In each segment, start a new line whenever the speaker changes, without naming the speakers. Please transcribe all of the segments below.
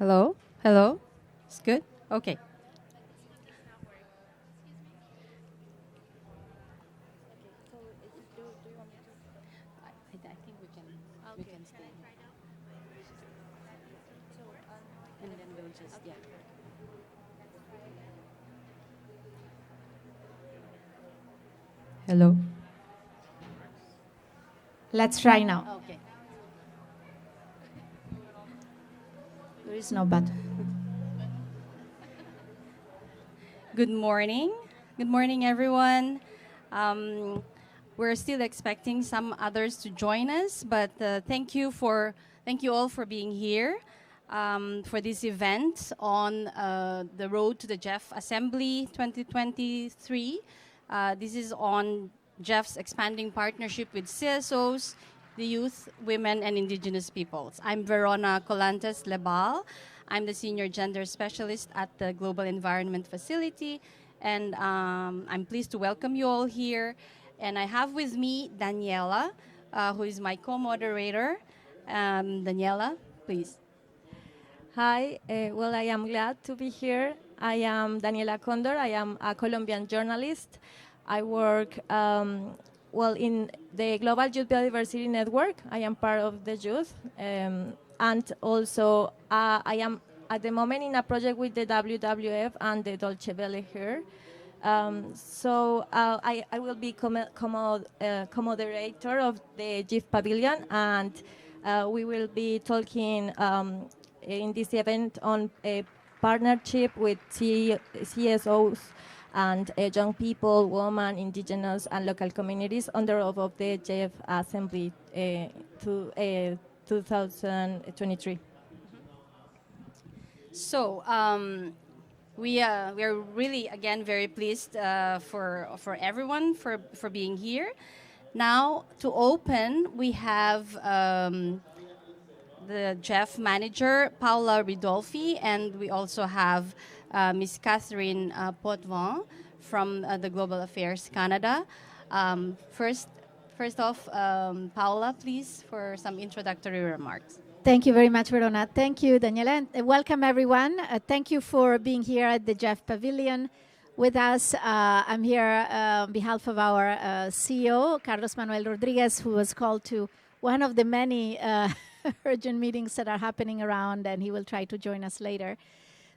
Hello? Hello? It's good? Okay. I think we can stay here. And then we'll just, yeah. Hello?
Let's try now.
Okay.
There is no button.
Good morning. Good morning, everyone. Um, we're still expecting some others to join us, but thank you all for being here for this event on the road to the GEF Assembly 2023. This is on GEF's expanding partnership with CSOs, the youth, women, and Indigenous peoples. I'm Verona Collantes-Lebale. I'm the Senior Gender Specialist at the Global Environment Facility, and I'm pleased to welcome you all here. And I have with me Daniela, who is my co-moderator. Daniela, please.
Hi, well, I am glad to be here. I am Daniela Condor. I am a Colombian journalist. I work, in the Global Youth Biodiversity Network. I am part of the youth. And also, I am at the moment in a project with the WWF and the Dolce Vele here. I will be co-moderator of the GEF Pavilion, and we will be talking in this event on a partnership with CSOs and young people, women, indigenous, and local communities on the roof of the GEF Assembly 2023.
So we are really again very pleased for everyone for being here. Now to open, we have the GEF manager Paola Ridolfi, and we also have Miss Catherine Potvin from the Global Affairs Canada. First off, Paola, please, for some introductory remarks.
Thank you very much, Verona. Thank you, Daniela. And welcome, everyone. Thank you for being here at the GEF Pavilion with us. I'm here on behalf of our CEO, Carlos Manuel Rodriguez, who was called to one of the many urgent meetings that are happening around, and he will try to join us later.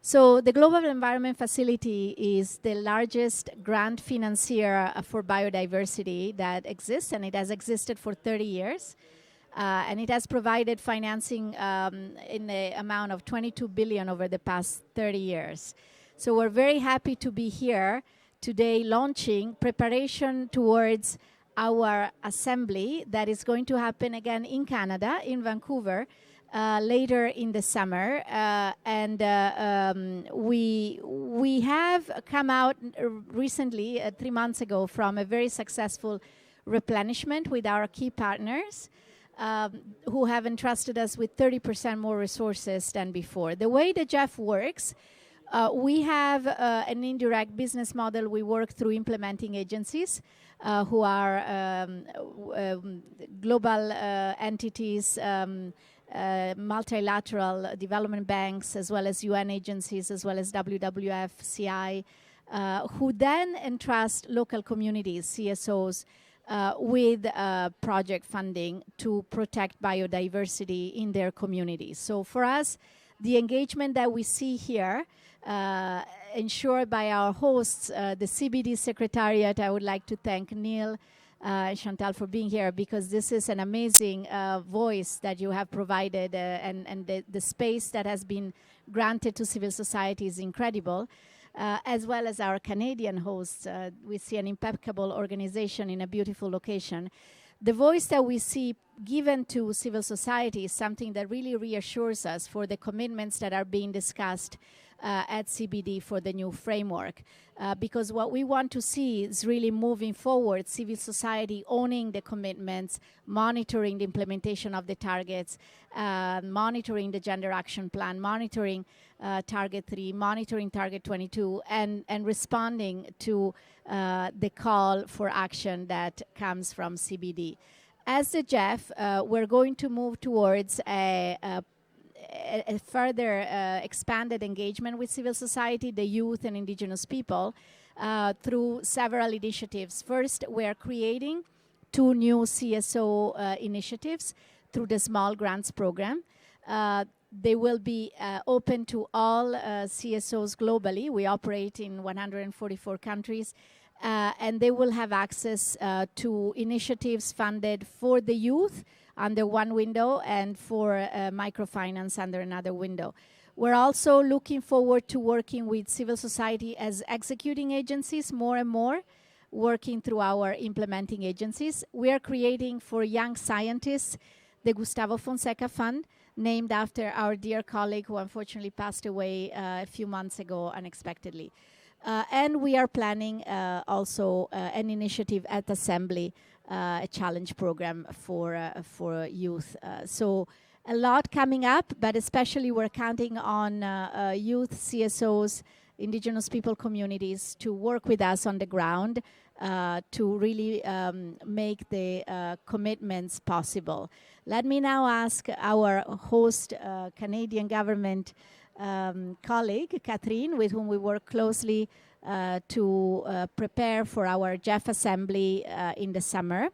So the Global Environment Facility is the largest grant financier for biodiversity that exists, and it has existed for 30 years. And it has provided financing in the amount of 22 billion over the past 30 years. So we're very happy to be here today launching preparation towards our assembly that is going to happen again in Canada, in Vancouver, later in the summer. We have come out recently, 3 months ago, from a very successful replenishment with our key partners, who have entrusted us with 30% more resources than before. The way the GEF works, we have an indirect business model. We work through implementing agencies who are global entities, multilateral development banks, as well as UN agencies, as well as WWF, CI, who then entrust local communities, CSOs, with project funding to protect biodiversity in their communities. So for us, the engagement that we see here, ensured by our hosts, the CBD Secretariat. I would like to thank Neil, Chantal, for being here, because this is an amazing voice that you have provided, and the space that has been granted to civil society is incredible. As well as our Canadian hosts. We see an impeccable organization in a beautiful location. The voice that we see given to civil society is something that really reassures us for the commitments that are being discussed at CBD for the new framework. Because what we want to see is really moving forward, civil society owning the commitments, monitoring the implementation of the targets, monitoring the Gender Action Plan, monitoring Target 3, monitoring Target 22, and responding to the call for action that comes from CBD. As the GEF, we're going to move towards a further expanded engagement with civil society, the youth and indigenous people through several initiatives. First, we are creating 2 new CSO initiatives through the Small Grants Program. They will be open to all CSOs globally. We operate in 144 countries, and they will have access to initiatives funded for the youth under one window and for microfinance under another window. We're also looking forward to working with civil society as executing agencies more and more, working through our implementing agencies. We are creating for young scientists the Gustavo Fonseca Fund, named after our dear colleague who unfortunately passed away a few months ago unexpectedly. And we are planning also an initiative at Assembly, a challenge program for youth. So a lot coming up, but especially we're counting on youth, CSOs, indigenous people communities to work with us on the ground to really make the commitments possible. Let me now ask our host Canadian government colleague, Catherine, with whom we work closely to prepare for our GEF Assembly in the summer,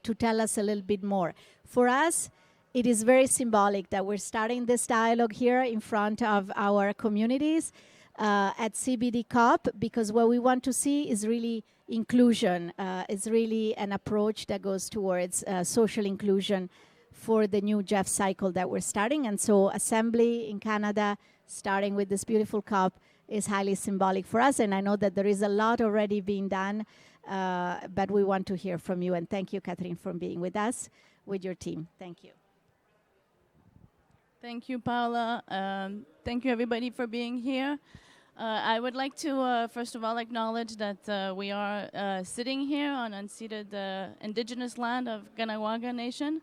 to tell us a little bit more. For us, it is very symbolic that we're starting this dialogue here in front of our communities at CBD COP, because what we want to see is really inclusion, is really an approach that goes towards social inclusion for the new GEF cycle that we're starting. And so Assembly in Canada, starting with this beautiful COP, is highly symbolic for us. And I know that there is a lot already being done, but we want to hear from you. And thank you, Catherine, for being with us, with your team. Thank you.
Thank you, Paola. Thank you, everybody, for being here. I would like to, first of all, acknowledge that we are sitting here on unceded indigenous land of Ganawanga Nation.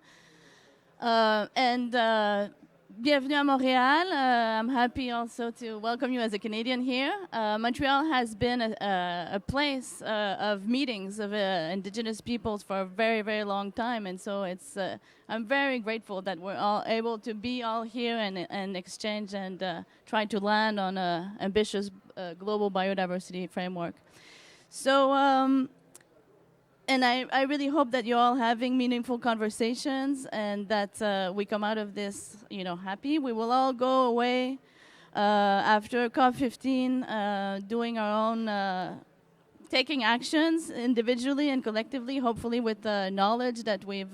Bienvenue à Montréal. I'm happy also to welcome you as a Canadian here. Montreal has been a place of meetings of Indigenous peoples for a very, very long time, and so it's I'm very grateful that we're all able to be all here and exchange and try to land on an ambitious global biodiversity framework. So. And I really hope that you're all having meaningful conversations and that we come out of this, happy. We will all go away after COP15 doing our own, taking actions individually and collectively, hopefully with the knowledge that we've,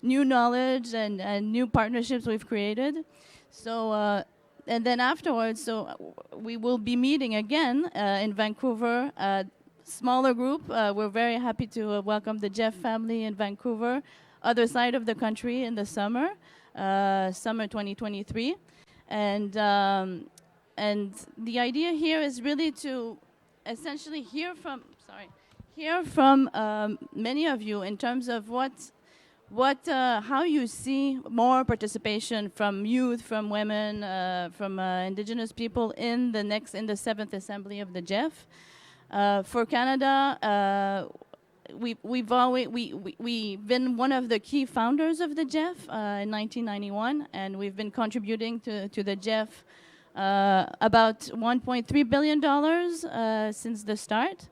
new knowledge and new partnerships we've created. So, and then afterwards, so we will be meeting again in Vancouver. Smaller group. We're very happy to welcome the GEF family in Vancouver, other side of the country in the summer, summer 2023. And the idea here is really to essentially hear from many of you in terms of how you see more participation from youth, from women, from Indigenous people in the 7th Assembly of the GEF. For Canada, we've been one of the key founders of the GEF in 1991, and we've been contributing to the GEF about $1.3 billion since the start.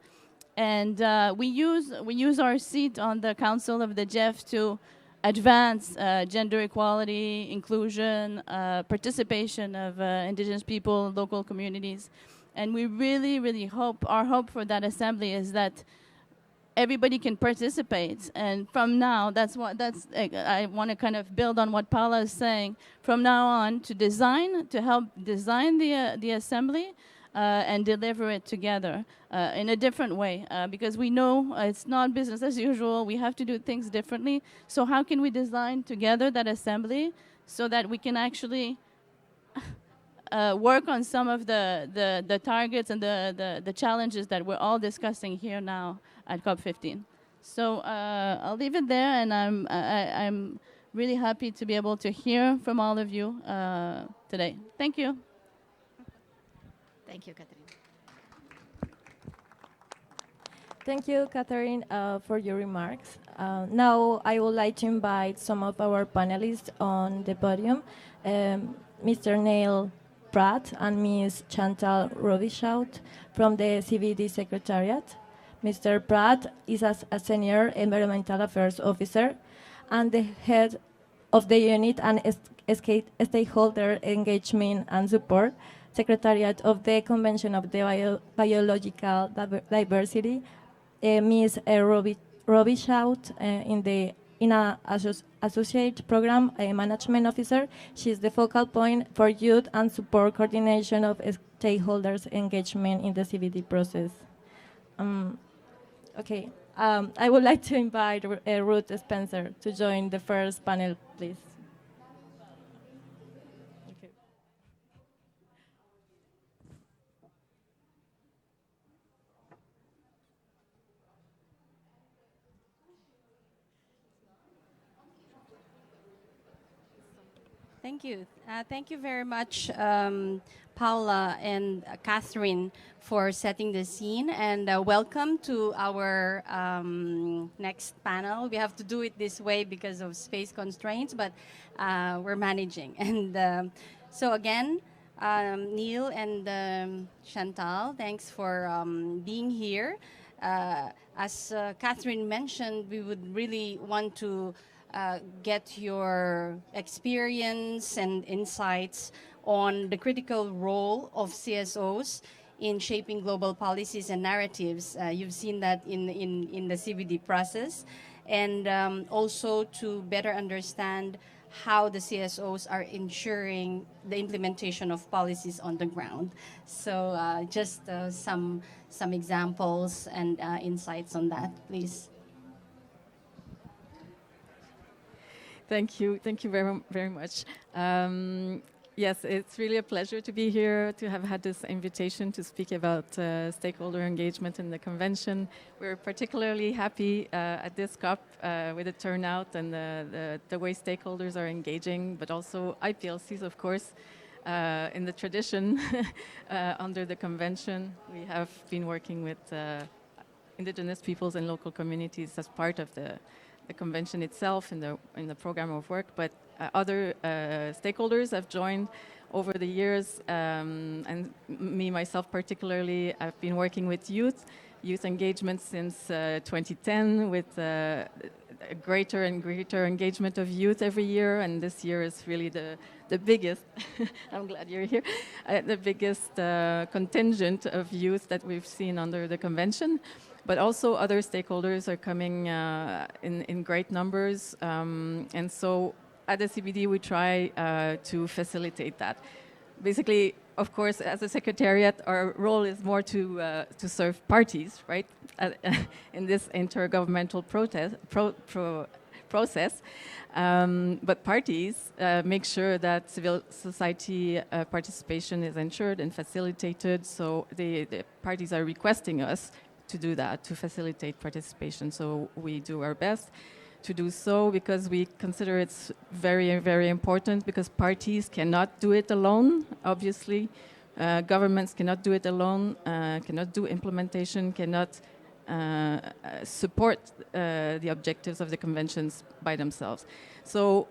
And we use our seat on the Council of the GEF to advance gender equality, inclusion, participation of Indigenous people, local communities. And we really, really hope, our hope for that assembly is that everybody can participate. And from now, I want to kind of build on what Paola is saying. From now on, to help design the assembly and deliver it together in a different way. Because we know it's not business as usual. We have to do things differently. So how can we design together that assembly so that we can actually work on some of the targets and the challenges that we're all discussing here now at COP15. So I'll leave it there, and I'm really happy to be able to hear from all of you today. Thank you.
Thank you, Catherine.
Thank you, Catherine, for your remarks. Now I would like to invite some of our panelists on the podium, Mr. Neil Pratt and Ms. Chantal Robichaud from the CBD Secretariat. Mr. Pratt is a senior environmental affairs officer and the head of the unit and stakeholder engagement and support secretariat of the Convention of the Biological Diversity. Ms. Robichaud in a associate program management officer. She's the focal point for youth and support coordination of stakeholders engagement in the CBD process. Okay, I would like to invite Ruth Spencer to join the first panel, please. Okay.
Thank you. Thank you very much, Paola and Catherine, for setting the scene. And welcome to our next panel. We have to do it this way because of space constraints, but we're managing. And so again, Neil and Chantal, thanks for being here. As Catherine mentioned, we would really want to get your experience and insights on the critical role of CSOs in shaping global policies and narratives. You've seen that in the CBD process. And also to better understand how the CSOs are ensuring the implementation of policies on the ground. So just some examples and insights on that, please.
Thank you very, very much. Yes, it's really a pleasure to be here, to have had this invitation to speak about stakeholder engagement in the convention. We're particularly happy at this COP with the turnout and the way stakeholders are engaging, but also IPLCs, of course, in the tradition under the convention. We have been working with Indigenous peoples and local communities as part of the convention itself in the program of work, but other stakeholders have joined over the years, and me myself particularly, I've been working with youth engagement since 2010 with a greater and greater engagement of youth every year, and this year is really the biggest, I'm glad you're here, the biggest contingent of youth that we've seen under the convention. But also other stakeholders are coming in great numbers. And so at the CBD, we try to facilitate that. Basically, of course, as a secretariat, our role is more to serve parties, right, in this intergovernmental process. But parties make sure that civil society participation is ensured and facilitated. So the parties are requesting us to do that, to facilitate participation. So we do our best to do so because we consider it's very, very important, because parties cannot do it alone, obviously. Governments cannot do it alone, cannot do implementation, cannot support the objectives of the conventions by themselves. So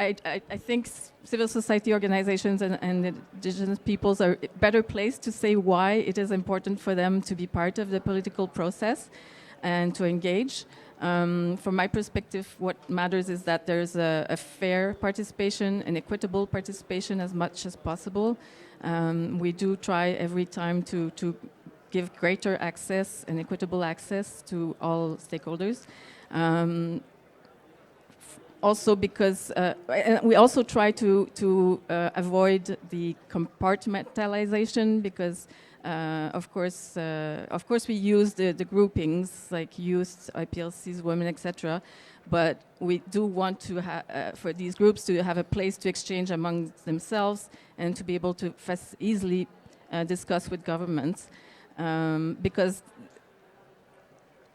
I think civil society organizations and indigenous peoples are better placed to say why it is important for them to be part of the political process and to engage. From my perspective, what matters is that there's a fair participation, an equitable participation as much as possible. We do try every time to give greater access and equitable access to all stakeholders. Also because we also try to avoid the compartmentalization, because of course we use the groupings like youth, IPLCs, women, etc. But we do want to for these groups to have a place to exchange among themselves and to be able to easily discuss with governments, because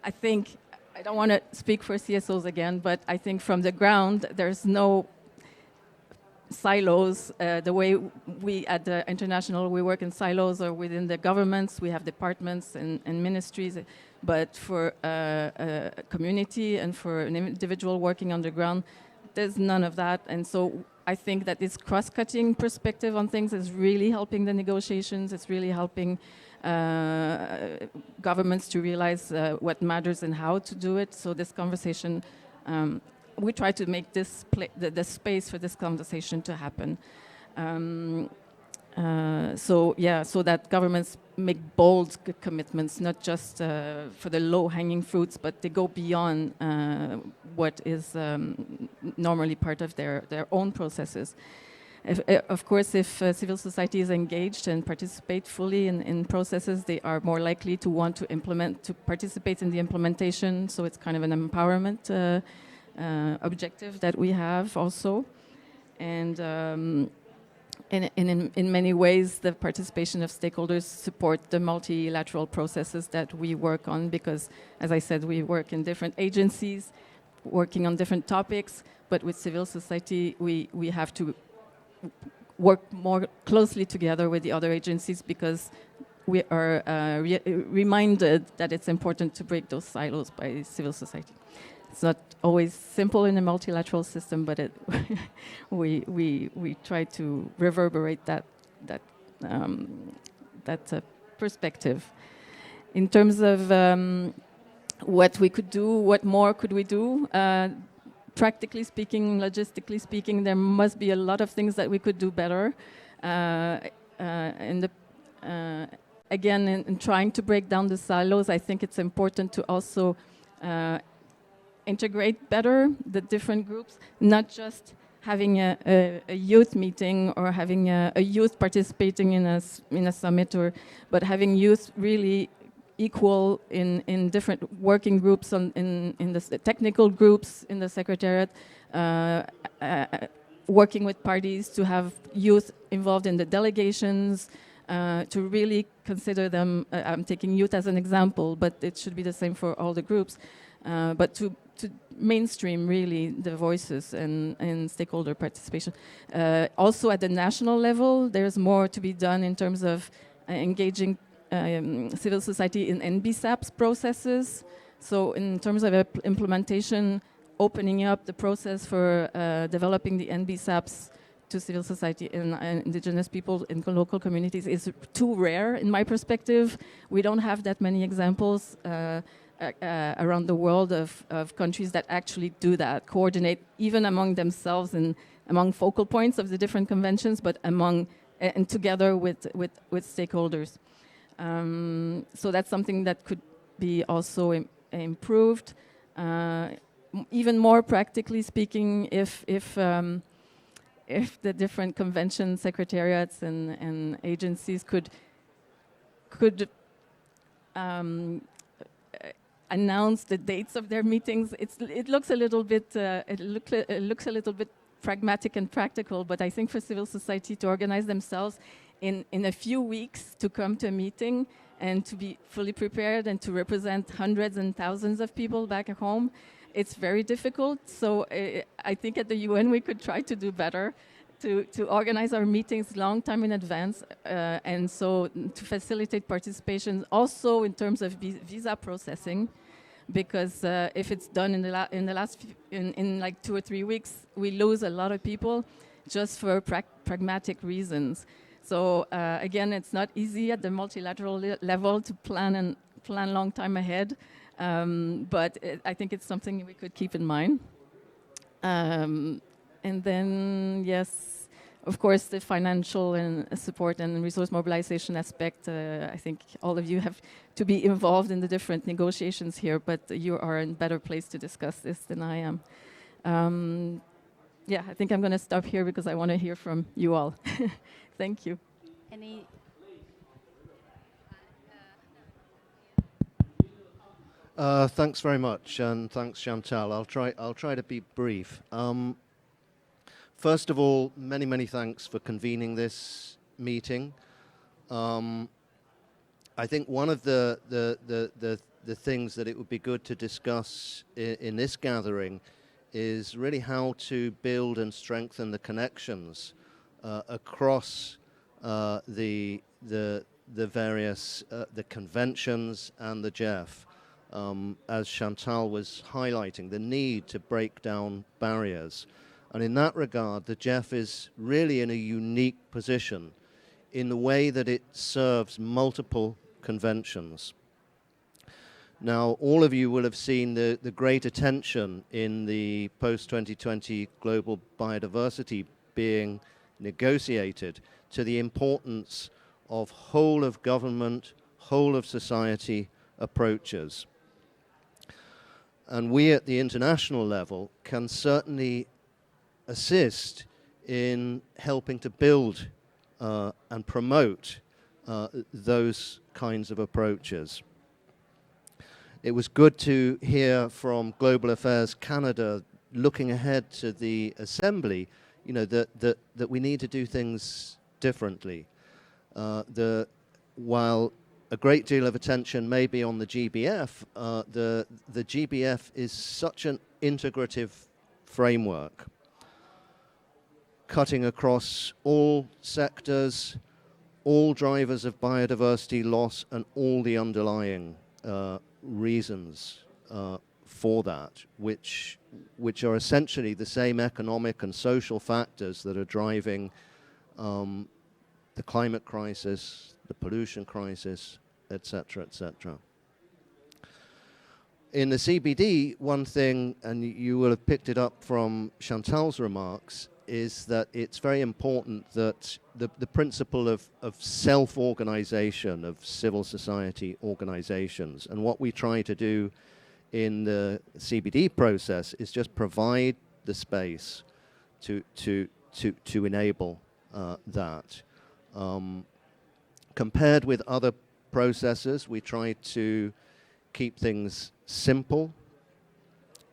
I think, I don't want to speak for CSOs again, but I think from the ground, there's no silos, the way we at the international, we work in silos or within the governments, we have departments and ministries, but for a community and for an individual working on the ground, there's none of that. And so I think that this cross-cutting perspective on things is really helping the negotiations. It's really helping governments to realize what matters and how to do it. So this conversation, we try to make this the space for this conversation to happen. So that governments make bold commitments, not just for the low-hanging fruits, but they go beyond what is normally part of their own processes. Of course, if civil society is engaged and participate fully in processes, they are more likely to want to participate in the implementation. So it's kind of an empowerment objective that we have also. And in many ways, the participation of stakeholders support the multilateral processes that we work on because, as I said, we work in different agencies, working on different topics, but with civil society, we have to work more closely together with the other agencies because we are reminded that it's important to break those silos by civil society. It's not always simple in a multilateral system, but we try to reverberate that perspective. In terms of what we could do, what more could we do? Practically speaking, logistically speaking, there must be a lot of things that we could do better. Again, in trying to break down the silos, I think it's important to also integrate better the different groups, not just having a youth meeting or having a youth participating in a summit, but having youth really equal in different working groups, in the technical groups in the Secretariat, working with parties to have youth involved in the delegations, to really consider them, I'm taking youth as an example, but it should be the same for all the groups, but to mainstream really the voices and stakeholder participation. Also at the national level, there's more to be done in terms of engaging civil society in NBSAP's processes. So in terms of implementation, opening up the process for developing the NBSAPs to civil society and indigenous people in local communities is too rare in my perspective. We don't have that many examples around the world of countries that actually do that, coordinate even among themselves and among focal points of the different conventions, but among and together with stakeholders. So that's something that could be also improved. Even more practically speaking, if the different convention secretariats and agencies could announce the dates of their meetings, it looks a little bit looks a little bit pragmatic and practical. But I think for civil society to organize themselves in a few weeks to come to a meeting and to be fully prepared and to represent hundreds and thousands of people back at home, it's very difficult. So I think at the UN we could try to do better, to organize our meetings long time in advance, and so to facilitate participation also in terms of visa processing, because if it's done in like 2 or 3 weeks, we lose a lot of people just for pragmatic reasons. So again, it's not easy at the multilateral level to plan long time ahead. But I think it's something we could keep in mind. And then, yes, of course, the financial and support and resource mobilization aspect. I think all of you have to be involved in the different negotiations here, but you are in a better place to discuss this than I am. Yeah, I think I'm going to stop here because I want to hear from you all. Thank you.
Thanks very much, and thanks, Chantal. I'll try to be brief. First of all, many thanks for convening this meeting. I think one of the things that it would be good to discuss in this gathering is really how to build and strengthen the connections across the various the conventions and the GEF. As Chantal was highlighting, the need to break down barriers. And in that regard, the GEF is really in a unique position in the way that it serves multiple conventions. Now, all of you will have seen the great attention in the post-2020 global biodiversity being negotiated to the importance of whole of government, whole of society approaches. And we at the international level can certainly assist in helping to build and promote those kinds of approaches. It was good to hear from Global Affairs Canada, looking ahead to the Assembly, you know, that we need to do things differently. While a great deal of attention may be on the GBF, the GBF is such an integrative framework, cutting across all sectors, all drivers of biodiversity loss, and all the underlying reasons for that, which are essentially the same economic and social factors that are driving the climate crisis, the pollution crisis, etc., etc. In the CBD, one thing, and you will have picked it up from Chantal's remarks, is that it's very important that the principle of self-organization, of civil society organizations, and what we try to do in the CBD process is just provide the space to enable that. Compared with other processes, we try to keep things simple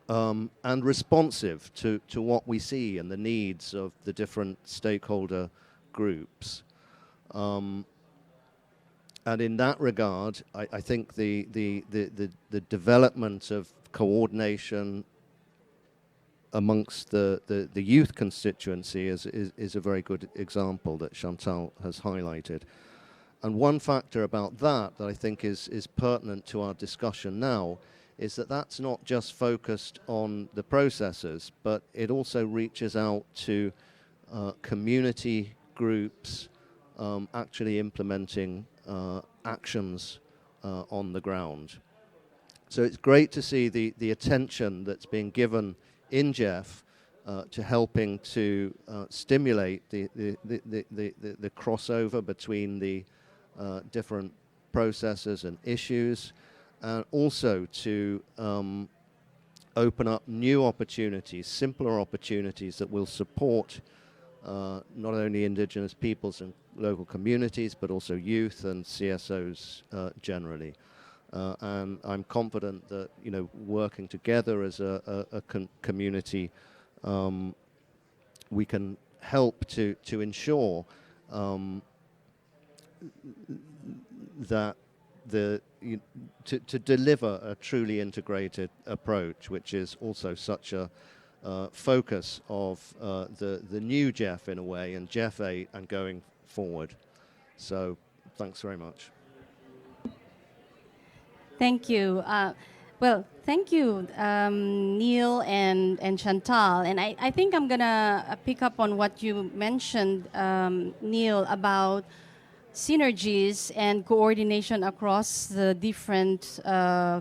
and responsive to what we see and the needs of the different stakeholder groups. And in that regard, I think the development of coordination amongst the youth constituency is a very good example that Chantal has highlighted. And one factor about that I think is pertinent to our discussion now is that that's not just focused on the processes, but it also reaches out to community groups actually implementing actions on the ground. So it's great to see the attention that's being given in GEF to helping to stimulate the crossover between the different processes and issues, and also to open up new opportunities, simpler opportunities that will support not only Indigenous peoples and local communities, but also youth and CSOs generally. And I'm confident that, you know, working together as a community, we can help to ensure that to deliver a truly integrated approach, which is also such a focus of the new GEF in a way, and GEF 8 and going forward. So thanks very much.
Thank you. Well, thank you, Neil and Chantal. And I think I'm going to pick up on what you mentioned, Neil, about synergies and coordination across the different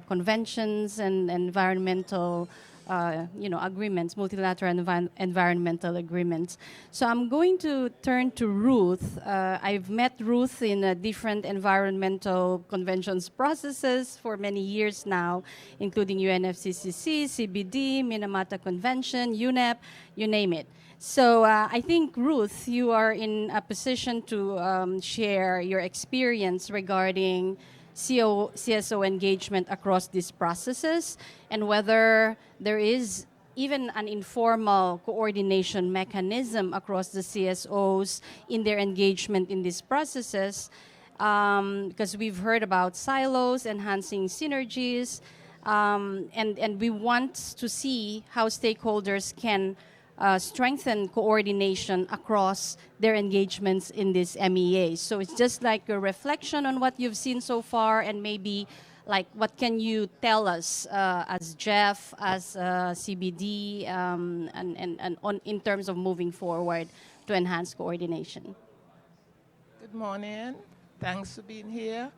conventions and environmental agreements, multilateral environmental agreements. So I'm going to turn to Ruth. I've met Ruth in different environmental conventions processes for many years now, including UNFCCC, CBD, Minamata Convention, UNEP, you name it. So I think, Ruth, you are in a position to share your experience regarding CSO engagement across these processes, and whether there is even an informal coordination mechanism across the CSOs in their engagement in these processes, because we've heard about silos, enhancing synergies. and we want to see how stakeholders can strengthen coordination across their engagements in this MEA. So it's just like a reflection on what you've seen so far, and maybe like what can you tell us as GEF, as CBD, and on, in terms of moving forward to enhance coordination.
Good morning. Thanks for being here.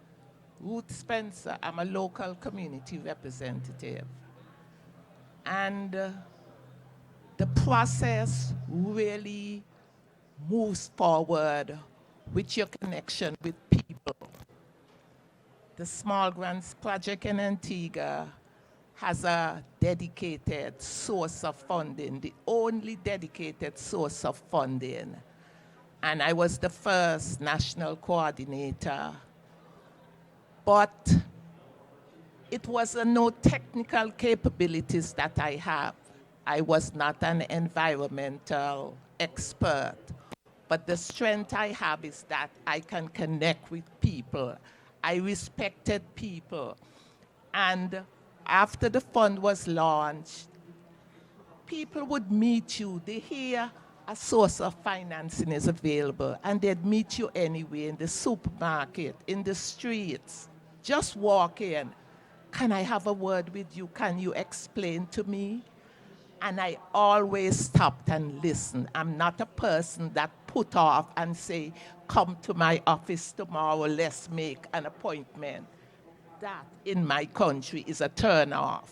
Ruth Spencer. I'm a local community representative. And the process really moves forward with your connection with people. The Small Grants Project in Antigua has a dedicated source of funding, the only dedicated source of funding. And I was the first national coordinator. But it was no technical capabilities that I have. I was not an environmental expert. But the strength I have is that I can connect with people. I respected people. And after the fund was launched, people would meet you. They hear a source of financing is available, and they'd meet you anyway, in the supermarket, in the streets. Just walk in. Can I have a word with you? Can you explain to me? And I always stopped and listened. I'm not a person that put off and say, come to my office tomorrow, let's make an appointment. That in my country is a turn off.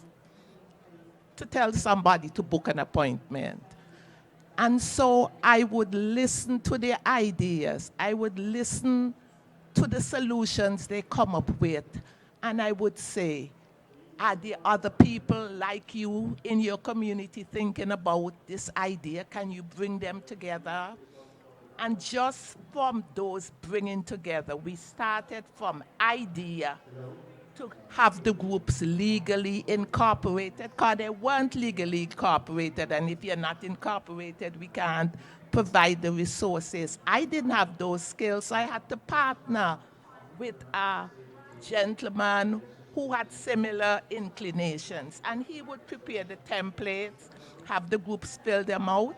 To tell somebody to book an appointment. And so I would listen to their ideas. I would listen to the solutions they come up with. And I would say, are there other people like you in your community thinking about this idea? Can you bring them together? And just from those bringing together, we started from idea to have the groups legally incorporated, because they weren't legally incorporated, and if you're not incorporated, we can't provide the resources. I didn't have those skills, so I had to partner with a gentleman who had similar inclinations, and he would prepare the templates, have the groups fill them out,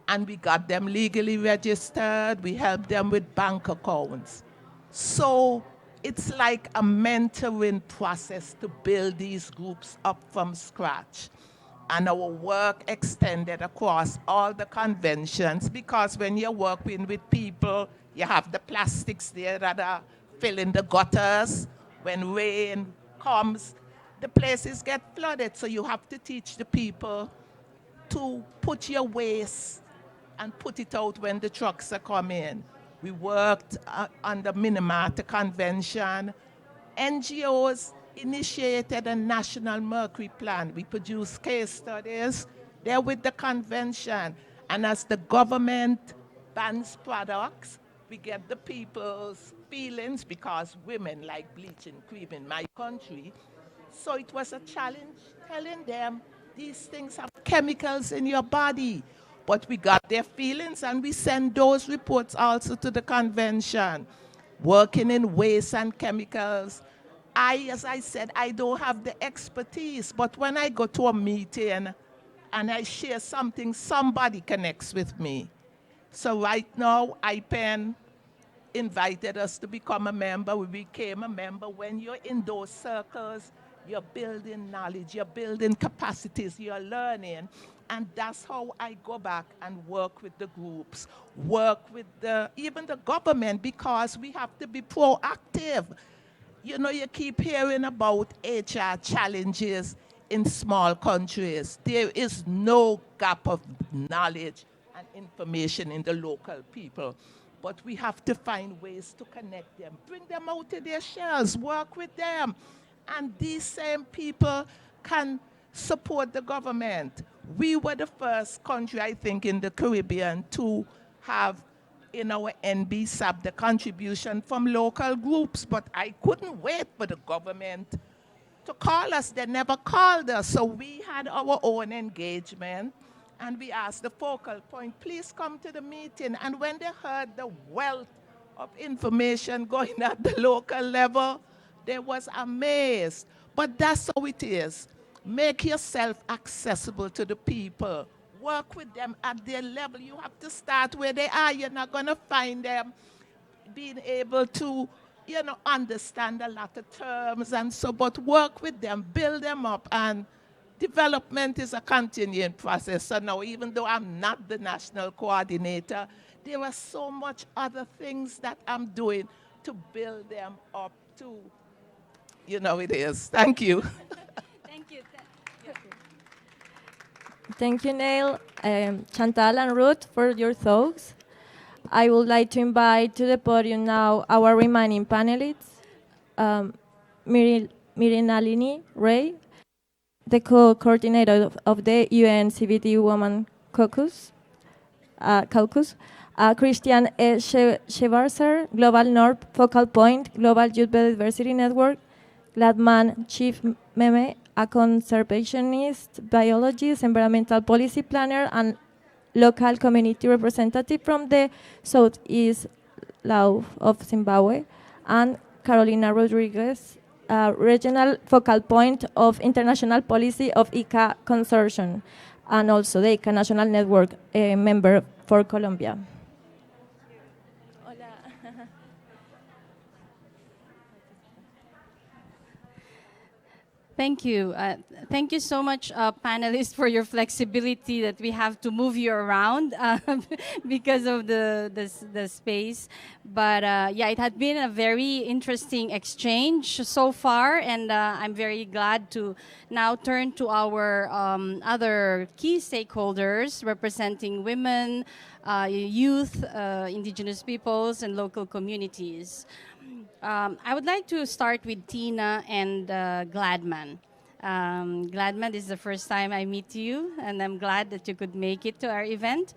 and we got them legally registered. We helped them with bank accounts. So it's like a mentoring process to build these groups up from scratch. And our work extended across all the conventions, because when you're working with people, you have the plastics there that are filling the gutters. When rain comes, the places get flooded. So you have to teach the people to put your waste and put it out when the trucks are coming. We worked on the Minamata Convention. NGOs initiated a national mercury plan. We produced case studies. They're with the convention. And as the government bans products, we get the people's feelings, because women like bleaching cream in my country. So it was a challenge telling them these things have chemicals in your body. But we got their feelings, and we send those reports also to the convention. Working in waste and chemicals, as I said, I don't have the expertise, but when I go to a meeting and I share something, somebody connects with me. So right now, IPEN invited us to become a member. We became a member. When you're in those circles, you're building knowledge, you're building capacities, you're learning. And that's how I go back and work with the groups, work with even the government, because we have to be proactive. You know, you keep hearing about HR challenges in small countries. There is no gap of knowledge and information in the local people. But we have to find ways to connect them, bring them out of their shells, work with them. And these same people can support the government. We were the first country, I think, in the Caribbean to have in our NBSAP the contribution from local groups, but I couldn't wait for the government to call us. They never called us, so we had our own engagement, and we asked the focal point, please come to the meeting. And when they heard the wealth of information going at the local level, they was amazed. But that's how it is. Make yourself accessible to the people. Work with them at their level. You have to start where they are. You're not going to find them being able to, understand a lot of terms and so, but work with them, build them up, and development is a continuing process. So now, even though I'm not the national coordinator, there are so much other things that I'm doing to build them up to, it is. Thank you.
Thank you.
Thank you, Neil, Chantal, and Ruth for your talks. I would like to invite to the podium now our remaining panelists, Mirinalini Ray, the co-coordinator of the UN CBD Women Caucus, Christian Schewarzer, Global North Focal Point, Global Youth Biodiversity Network, Gladman Chief Meme, a conservationist, biologist, environmental policy planner, and local community representative from the Southeast Lao of Zimbabwe, and Carolina Rodriguez, regional focal point of international policy of ICA Consortium, and also the ICA National Network member for Colombia.
Thank you. Thank you so much, panelists, for your flexibility that we have to move you around because of the space. But yeah, it had been a very interesting exchange so far, and I'm very glad to now turn to our other key stakeholders representing women, youth, indigenous peoples, and local communities. I would like to start with Tina and Gladman. Gladman, this is the first time I meet you, and I'm glad that you could make it to our event.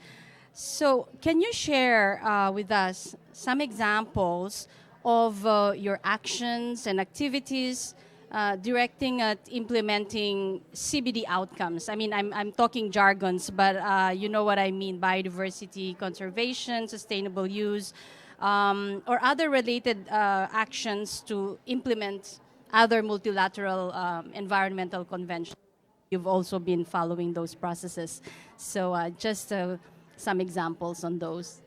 So can you share with us some examples of your actions and activities directing at implementing CBD outcomes? I mean, I'm talking jargons, but you know what I mean: biodiversity, conservation, sustainable use, or other related actions to implement other multilateral environmental conventions. You've also been following those processes. So just some examples on those.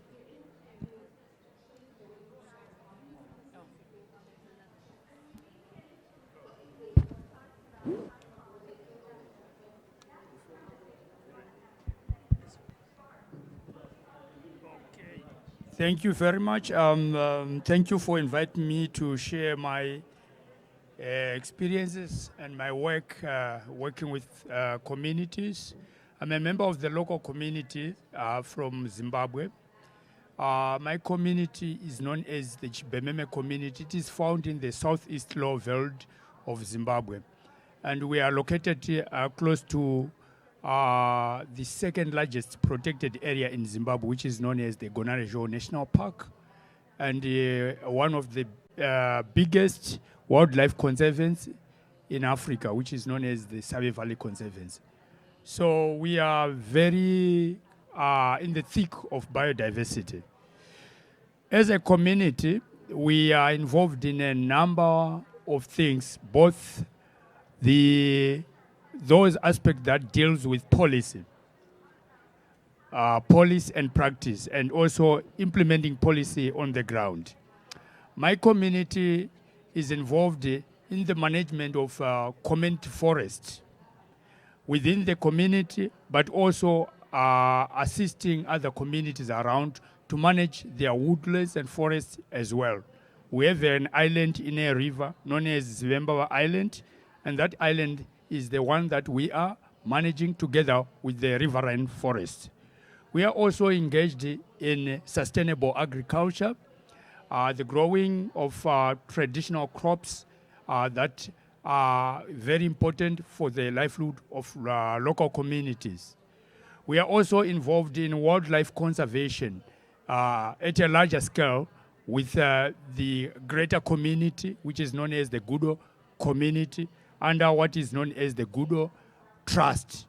Thank you very much. Thank you for inviting me to share my experiences and my work working with communities. I'm a member of the local community from Zimbabwe. My community is known as the Chibememe community. It is found in the southeast low veld of Zimbabwe. And we are located close to the second largest protected area in Zimbabwe, which is known as the Gonarejo National Park, and one of the biggest wildlife conservancies in Africa, which is known as the Save Valley Conservancy. So we are very in the thick of biodiversity. As a community, we are involved in a number of things, both those aspects that deals with policy and practice, and also implementing policy on the ground. My community is involved in the management of community forests within the community, but also assisting other communities around to manage their woodlands and forests as well. We have an island in a river known as Zvembawa Island, and that island is the one that we are managing together with the riverine forest. We are also engaged in sustainable agriculture, the growing of traditional crops that are very important for the livelihood of local communities. We are also involved in wildlife conservation at a larger scale with the greater community, which is known as the Gudo community, under what is known as the Gudo Trust,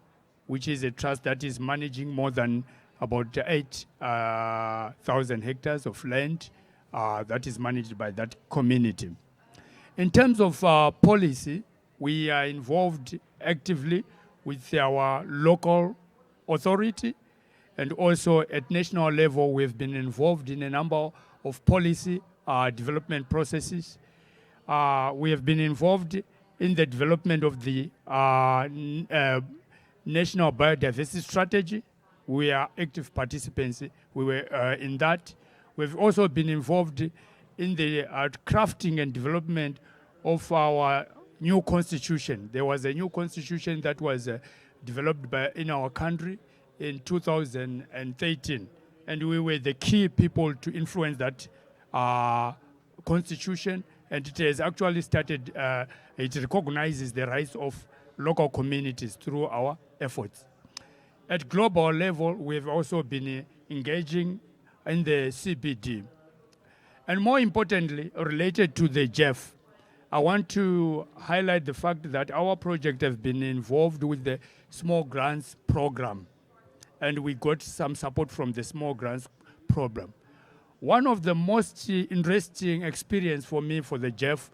which is a trust that is managing more than about 8,000 hectares of land that is managed by that community. In terms of policy, we are involved actively with our local authority, and also at national level, we've been involved in a number of policy development processes. We have been involved in the development of the National Biodiversity Strategy. We are active participants. We were in that. We've also been involved in the crafting and development of our new constitution. There was a new constitution that was developed in our country in 2013, and we were the key people to influence that constitution, and it has actually started, it recognizes the rights of local communities through our efforts. At global level, we've also been engaging in the CBD. And more importantly, related to the GEF, I want to highlight the fact that our project has been involved with the Small Grants Program, and we got some support from the Small Grants Program. One of the most interesting experience for me for the GEF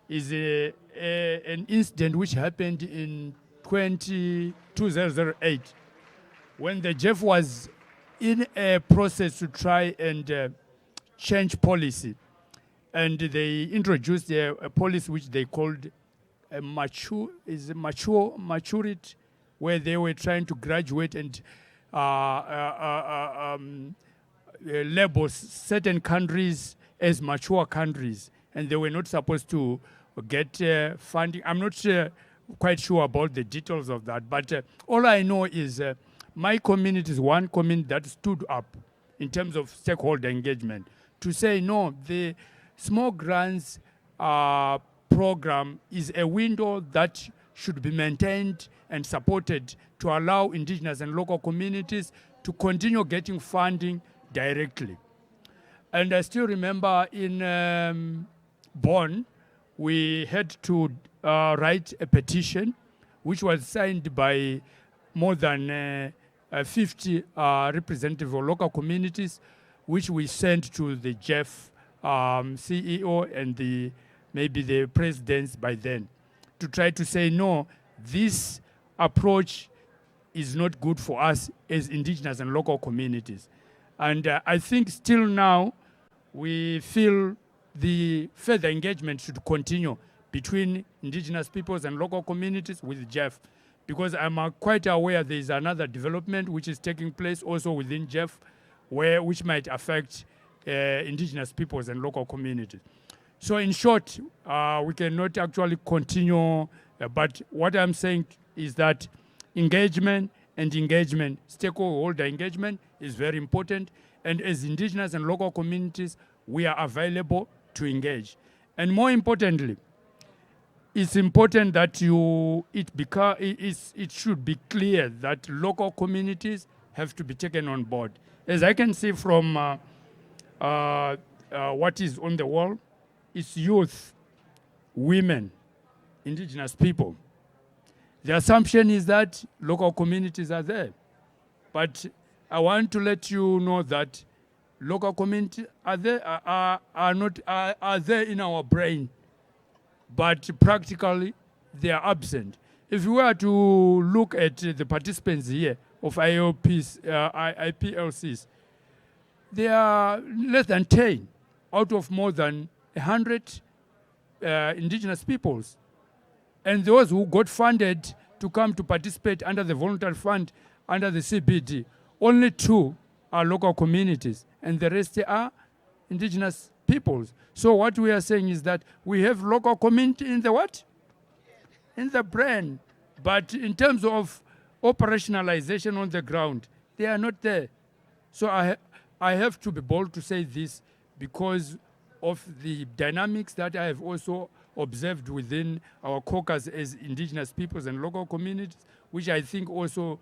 is an incident which happened in 2008, when the GEF was in a process to try and change policy. And they introduced a policy which they called a maturity, where they were trying to graduate and label certain countries as mature countries, and they were not supposed to get funding. I'm not quite sure about the details of that, but all I know is my community is one community that stood up in terms of stakeholder engagement to say, no, the Small Grants Program is a window that should be maintained and supported to allow indigenous and local communities to continue getting funding directly. And I still remember in Bonn, we had to write a petition which was signed by more than 50 representatives of local communities, which we sent to the GEF CEO and maybe the presidents by then, to try to say, no, this approach is not good for us as indigenous and local communities. And I think still now we feel the further engagement should continue between indigenous peoples and local communities with GEF, because I'm quite aware there is another development which is taking place also within GEF, which might affect indigenous peoples and local communities. So in short, we cannot actually continue, but what I'm saying is that engagement, stakeholder engagement is very important, and as indigenous and local communities, we are available to engage. And more importantly, it's important that it should be clear that local communities have to be taken on board. As I can see from what is on the wall, it's youth, women, indigenous people. The assumption is that local communities are there. But I want to let you know that local communities are there, are there in our brain, but practically they are absent. If we were to look at the participants here of IPLCs, there are less than 10 out of more than 100 indigenous peoples. And those who got funded to come to participate under the voluntary fund, under the CBD, only 2 are local communities, and the rest are indigenous peoples. So what we are saying is that we have local community in the what? In the brain. But in terms of operationalization on the ground, they are not there. So I have to be bold to say this because of the dynamics that I have also observed within our caucus as indigenous peoples and local communities, which I think also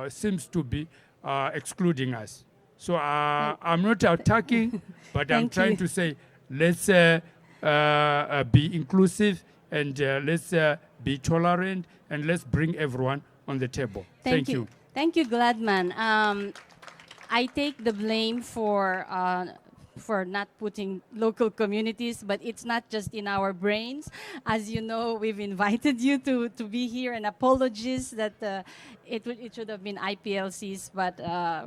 seems to be excluding us. So I'm not attacking, but I'm trying to say, let's be inclusive and let's be tolerant and let's bring everyone on the table. Thank you.
Thank you, Gladman. I take the blame for for not putting local communities, but it's not just in our brains. As you know, we've invited you to be here, and apologies that it should have been IPLCs, but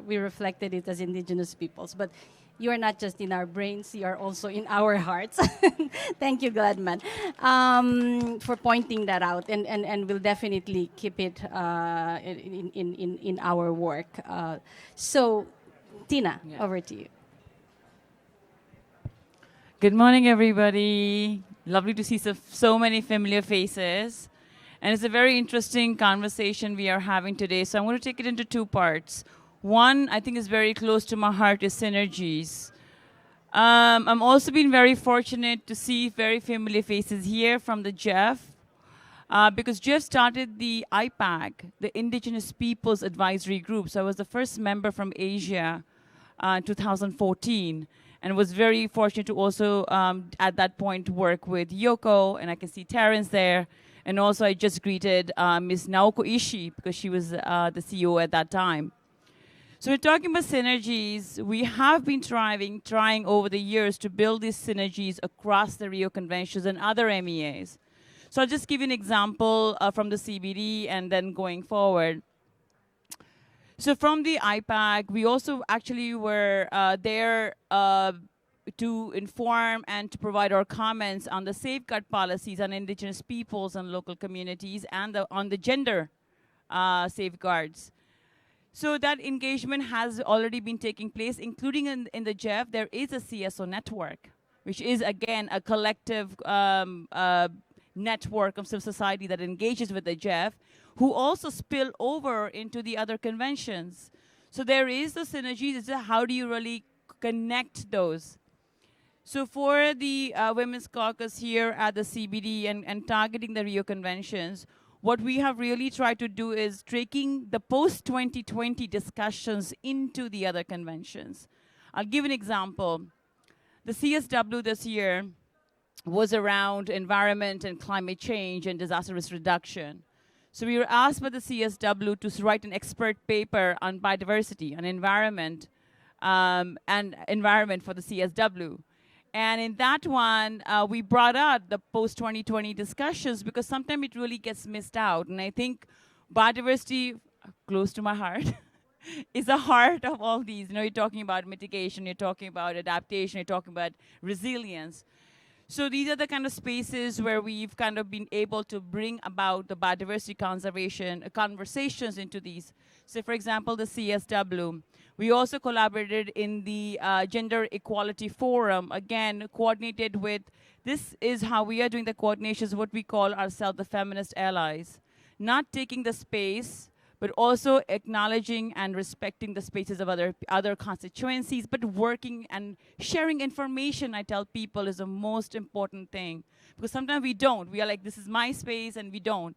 we reflected it as Indigenous peoples. But you are not just in our brains, you are also in our hearts. Thank you, Gladman, for pointing that out. And we'll definitely keep it in our work. So, Tina, over to you.
Good morning, everybody. Lovely to see so many familiar faces. And it's a very interesting conversation we are having today. So I'm going to take it into two parts. One, I think is very close to my heart, is synergies. I'm also been very fortunate to see very familiar faces here from the GEF, because GEF started the IPAC, the Indigenous Peoples Advisory Group. So I was the first member from Asia in 2014, and was very fortunate to also, at that point, work with Yoko, and I can see Terrence there. And also I just greeted Ms. Naoko Ishii, because she was the CEO at that time. So we're talking about synergies. We have been trying over the years to build these synergies across the Rio Conventions and other MEAs. So I'll just give you an example from the CBD and then going forward. So from the IPAC, we also actually were there to inform and to provide our comments on the safeguard policies on Indigenous peoples and local communities, and on the gender safeguards. So that engagement has already been taking place, including in the GEF. There is a CSO network, which is, again, a collective network of civil society that engages with the GEF, who also spill over into the other conventions. So there is the synergies. It's how do you really connect those? So for the Women's Caucus here at the CBD and targeting the Rio Conventions, what we have really tried to do is taking the post-2020 discussions into the other conventions. I'll give an example. The CSW this year was around environment and climate change and disaster risk reduction. So we were asked by the CSW to write an expert paper on biodiversity, on environment, and environment for the CSW. And in that one, we brought out the post-2020 discussions, because sometimes it really gets missed out. And I think biodiversity, close to my heart, is the heart of all these. You know, you're talking about mitigation, you're talking about adaptation, you're talking about resilience. So these are the kind of spaces where we've kind of been able to bring about the biodiversity conservation conversations into these. So for example, the CSW. We also collaborated in the Gender Equality Forum, again, coordinated with, this is how we are doing the coordinations, what we call ourselves the feminist allies. Not taking the space, but also acknowledging and respecting the spaces of other constituencies, but working and sharing information, I tell people, is the most important thing. Because sometimes we don't. We are like, this is my space, and we don't.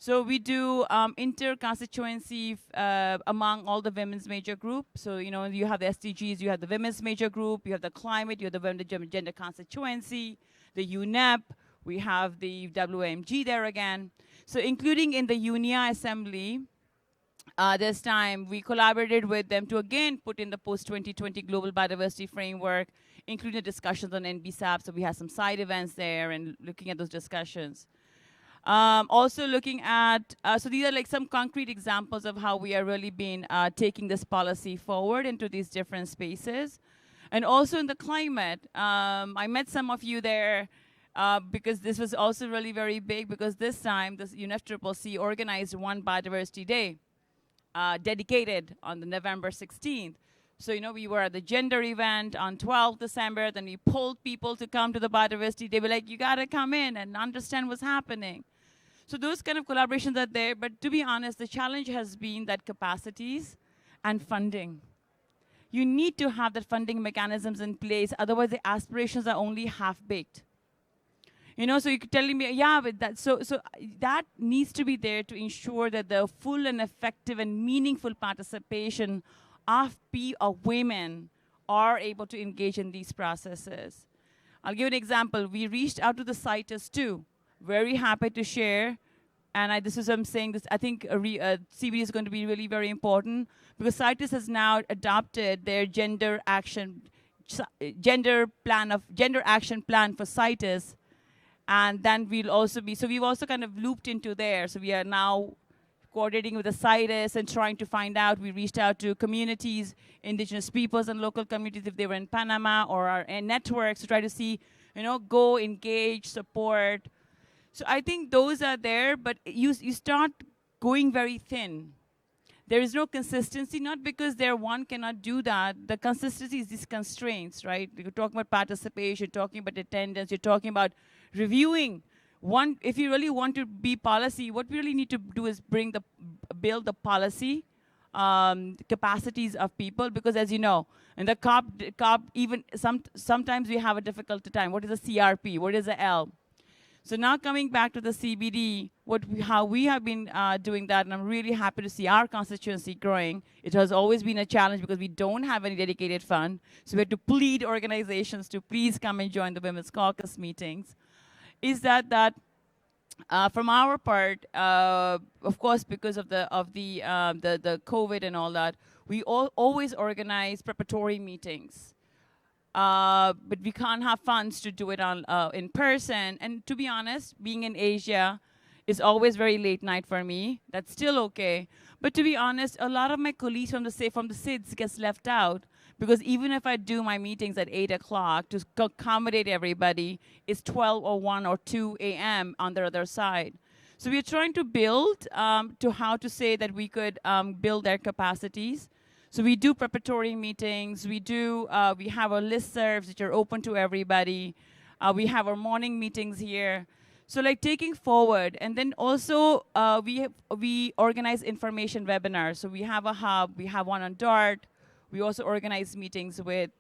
So we do inter-constituency among all the women's major group. So, you know, you have the SDGs, you have the women's major group, you have the climate, you have the gender constituency, the UNEP, we have the WMG there again. So including in the UNIA Assembly, this time we collaborated with them to again put in the post-2020 global biodiversity framework, including the discussions on NBSAP. So we had some side events there and looking at those discussions. Also looking at, so these are like some concrete examples of how we are really been taking this policy forward into these different spaces. And also in the climate, I met some of you there because this was also really very big, because this time the UNFCCC organized one biodiversity day dedicated on the November 16th. So, you know, we were at the gender event on 12th December, then we pulled people to come to the biodiversity. They were like, you gotta come in and understand what's happening. So those kind of collaborations are there, but to be honest, the challenge has been that capacities and funding. You need to have that funding mechanisms in place, otherwise the aspirations are only half-baked. You know, so you're telling me, yeah, but that, so that needs to be there to ensure that the full and effective and meaningful participation of women are able to engage in these processes. I'll give an example. We reached out to the CITES too. Very happy to share. And this is what I'm saying. I think CBD is going to be really very important, because CITES has now adopted their gender gender action plan for CITES, and then we'll also be, so we've also kind of looped into there. So we are now coordinating with the CITES and trying to find out. We reached out to communities, indigenous peoples and local communities if they were in Panama or are in networks to try to see, go, engage, support. So I think those are there, but you start going very thin. There is no consistency, not because one cannot do that. The consistency is these constraints, right? You're talking about participation, you're talking about attendance, you're talking about reviewing. If you really want to be policy, what we really need to do is build the policy capacities of people, because as you know, in the COP even sometimes we have a difficult time. What is a CRP? What is a L? So now coming back to the CBD, how we have been doing that, and I'm really happy to see our constituency growing. It has always been a challenge because we don't have any dedicated fund. So we have to plead organizations to please come and join the Women's Caucus meetings. Is that from our part, of course, because of the COVID and all that, we always organize preparatory meetings. But we can't have funds to do it in person. And to be honest, being in Asia is always very late night for me. That's still okay. But to be honest, a lot of my colleagues from the SIDS gets left out, because even if I do my meetings at 8 o'clock to accommodate everybody, it's 12 or 1 or 2 a.m. on the other side. So we're trying to build to how to say that we could build their capacities. So we do preparatory meetings. We have our listservs which are open to everybody. We have our morning meetings here. So like taking forward, and then also we organize information webinars. So we have a hub. We have one on DART. We also organize meetings with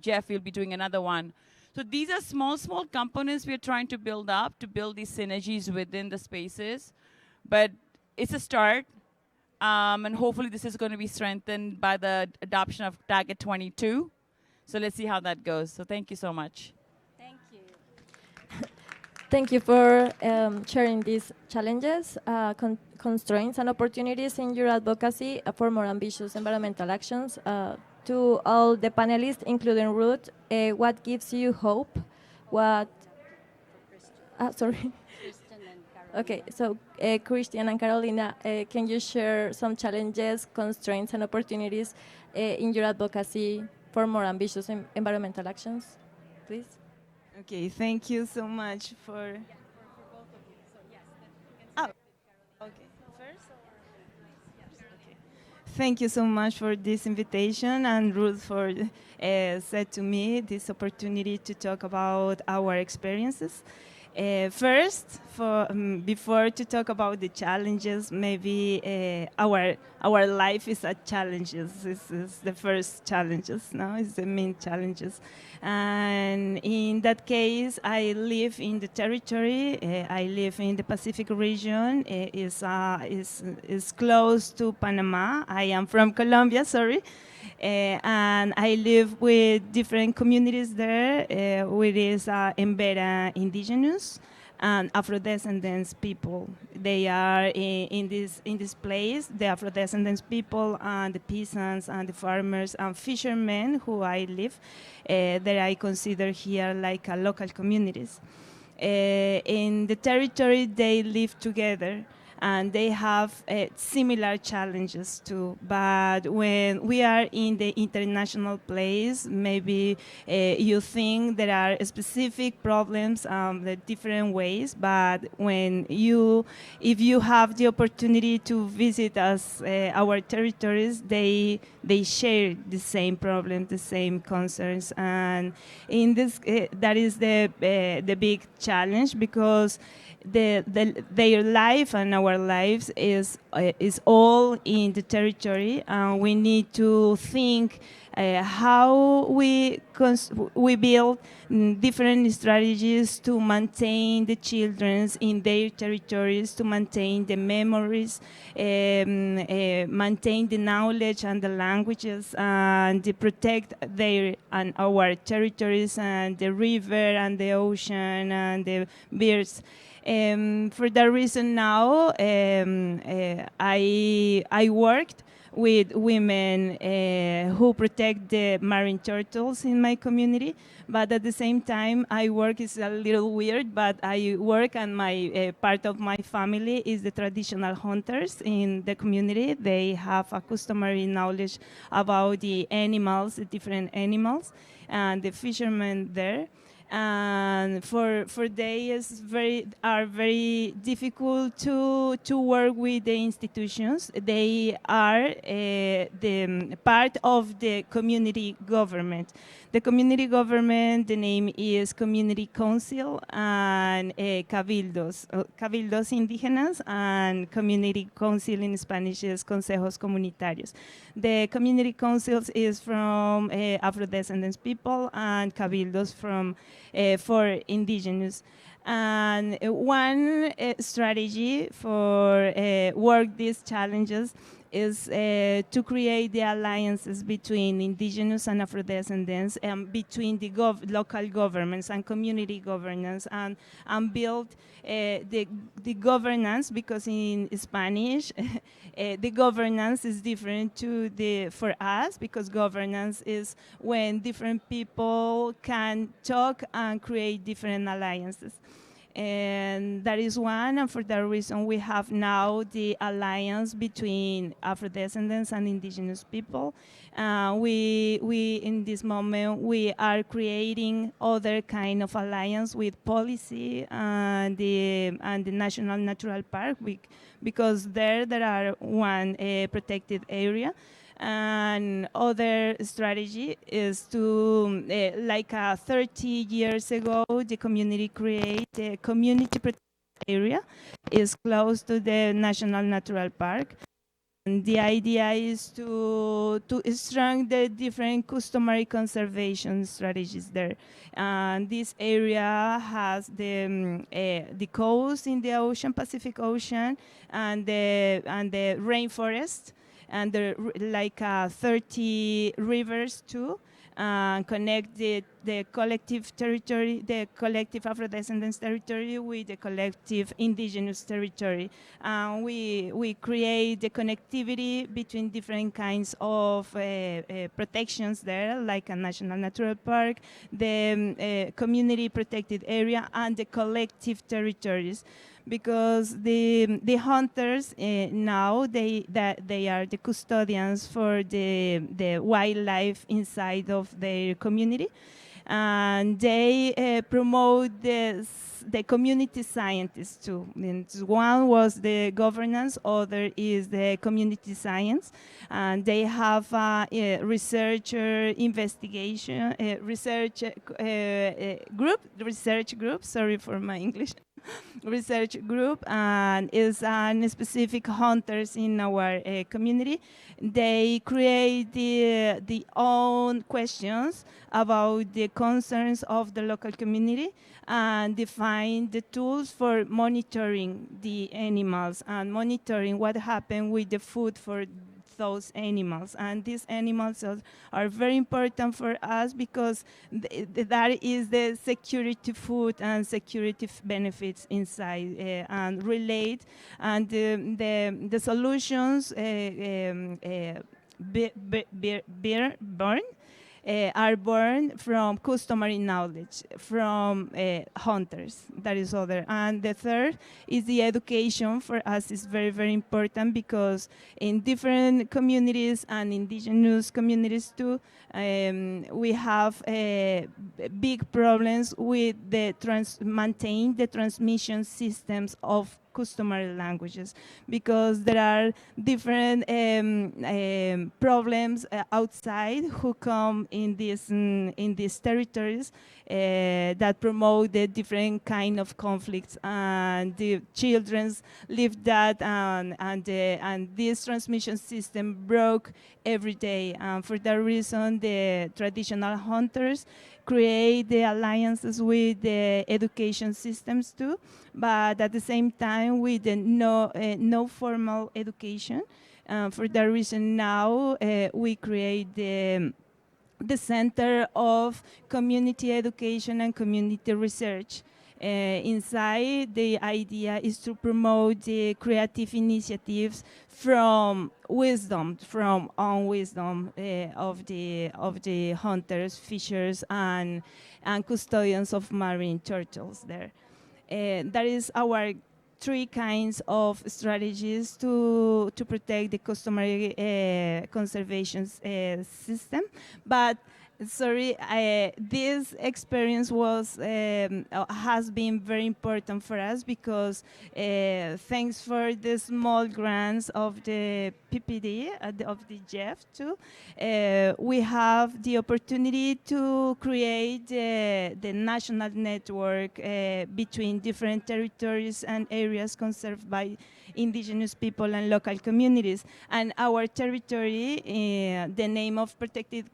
Jeff. We'll be doing another one. So these are small components we're trying to build up to build these synergies within the spaces. But it's a start. And hopefully this is going to be strengthened by the adoption of Target 22. So let's see how that goes. So thank you so much.
Thank you.
Thank you for sharing these challenges, constraints, and opportunities in your advocacy for more ambitious environmental actions. To all the panelists, including Ruth, what gives you hope? Sorry. Okay, so Christian and Carolina, can you share some challenges, constraints, and opportunities in your advocacy for more ambitious environmental actions, please?
Okay, thank you so much for...
both of you. So yes,
okay. First? Okay. Thank you so much for this invitation, and Ruth for said to me this opportunity to talk about our experiences. First, before to talk about the challenges, maybe our life is a challenges. This is the first challenges. No, it's the main challenges. And in that case, I live in the territory. I live in the Pacific region. Is close to Panama. I am from Colombia. Sorry. And I live with different communities there, which is Embera Indigenous and Afro-descendants people. They are in this place, the Afro-descendants people and the peasants and the farmers and fishermen who I live, that I consider here like local communities. In the territory, they live together, and they have similar challenges too. But when we are in the international place, maybe you think there are specific problems, the different ways, but if you have the opportunity to visit us, our territories, they share the same problem, the same concerns, and in this, that is the big challenge, because their life and our lives is all in the territory, and we need to think how we build different strategies to maintain the children in their territories, to maintain the memories, maintain the knowledge and the languages, and to protect their and our territories and the river and the ocean and the birds. For that reason now, I worked with women who protect the marine turtles in my community. But at the same time, I work is a little weird, but I work and my part of my family is the traditional hunters in the community. They have a customary knowledge about the animals, the different animals, and the fishermen there. And for they are very difficult to work with the institutions. They are the part of the community government. The community government, the name is Community Council and Cabildos, Cabildos Indígenas, and Community Council in Spanish is Consejos Comunitarios. The Community Councils is from Afro-descendants people and Cabildos from for indigenous. And one strategy for work these challenges is to create the alliances between indigenous and Afro-descendants and between the local governments and community governance and build the governance, because in Spanish the governance is different for us, because governance is when different people can talk and create different alliances. And that is one, and for that reason we have now the alliance between Afro-descendants and indigenous people. We in this moment we are creating other kind of alliance with policy and the National Natural Park, because there are one protected area. And other strategy is to, like 30 years ago, the community create a community protected area is close to the National Natural Park. And the idea is to strengthen the different customary conservation strategies there. And this area has the coast in the ocean, Pacific Ocean, and the rainforest, and there like 30 rivers too, connect the collective territory, the collective Afro-descendants territory with the collective indigenous territory. We create the connectivity between different kinds of protections there, like a National Natural Park, the community protected area, and the collective territories. Because the hunters now they are the custodians for the wildlife inside of their community, and they promote the community scientists too. And one was the governance, other is the community science, and they have a researcher investigation research group. Sorry for my English. Research group, and is specific hunters in our community. They create the own questions about the concerns of the local community and define the tools for monitoring the animals and monitoring what happened with the food for those animals. And these animals are very important for us because that is the security food and security benefits inside and relate, and the solutions are born from customary knowledge, from hunters. That is other. And the third is the education. For us is very, very important, because in different communities and indigenous communities too, we have big problems with maintain the transmission systems of customary languages, because there are different problems outside who come in these territories that promote the different kind of conflicts, and the children live that, and this transmission system broke every day. For that reason, the traditional hunters create the alliances with the education systems too, but at the same time with the no formal education. For that reason now we create the Center of Community Education and Community Research. Inside, the idea is to promote the creative initiatives from wisdom, from own wisdom of the hunters, fishers, and custodians of marine turtles there. That is our three kinds of strategies to protect the customary conservation system. But sorry, this experience has been very important for us because thanks for the small grants of the PPD, of the GEF too, we have the opportunity to create the national network between different territories and areas conserved by indigenous people and local communities. And our territory, the name of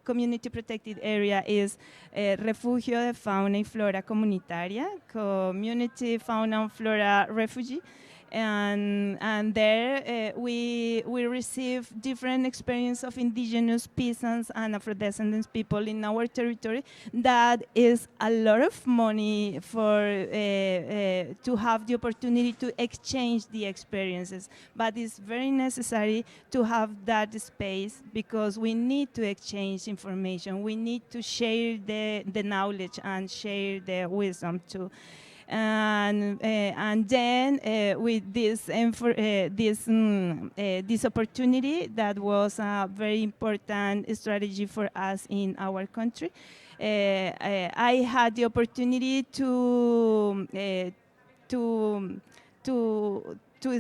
community protected area is Refugio de Fauna y Flora Comunitaria, Community Fauna and Flora Refugee. And there we receive different experience of indigenous peasants and Afro-descendants people in our territory. That is a lot of money for to have the opportunity to exchange the experiences, but it's very necessary to have that space because we need to exchange information. We need to share the knowledge and share the wisdom too. And then with this opportunity, that was a very important strategy for us in our country. I had the opportunity to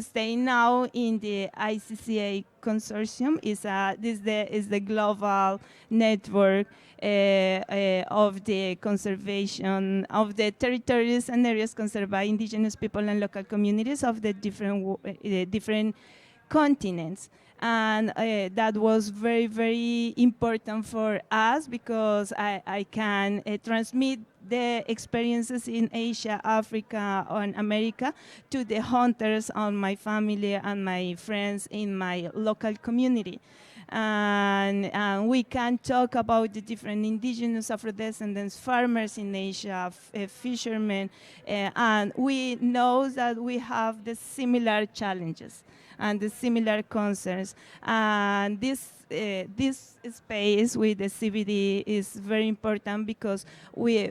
stay now in the ICCA consortium. Is the global network of the conservation of the territories and areas conserved by indigenous people and local communities of the different continents. And that was very, very important for us because I can transmit the experiences in Asia, Africa, and America to the hunters on my family and my friends in my local community. And we can talk about the different indigenous Afro-descendants, farmers in Asia, fishermen, and we know that we have the similar challenges and the similar concerns. And this space with the CBD is very important because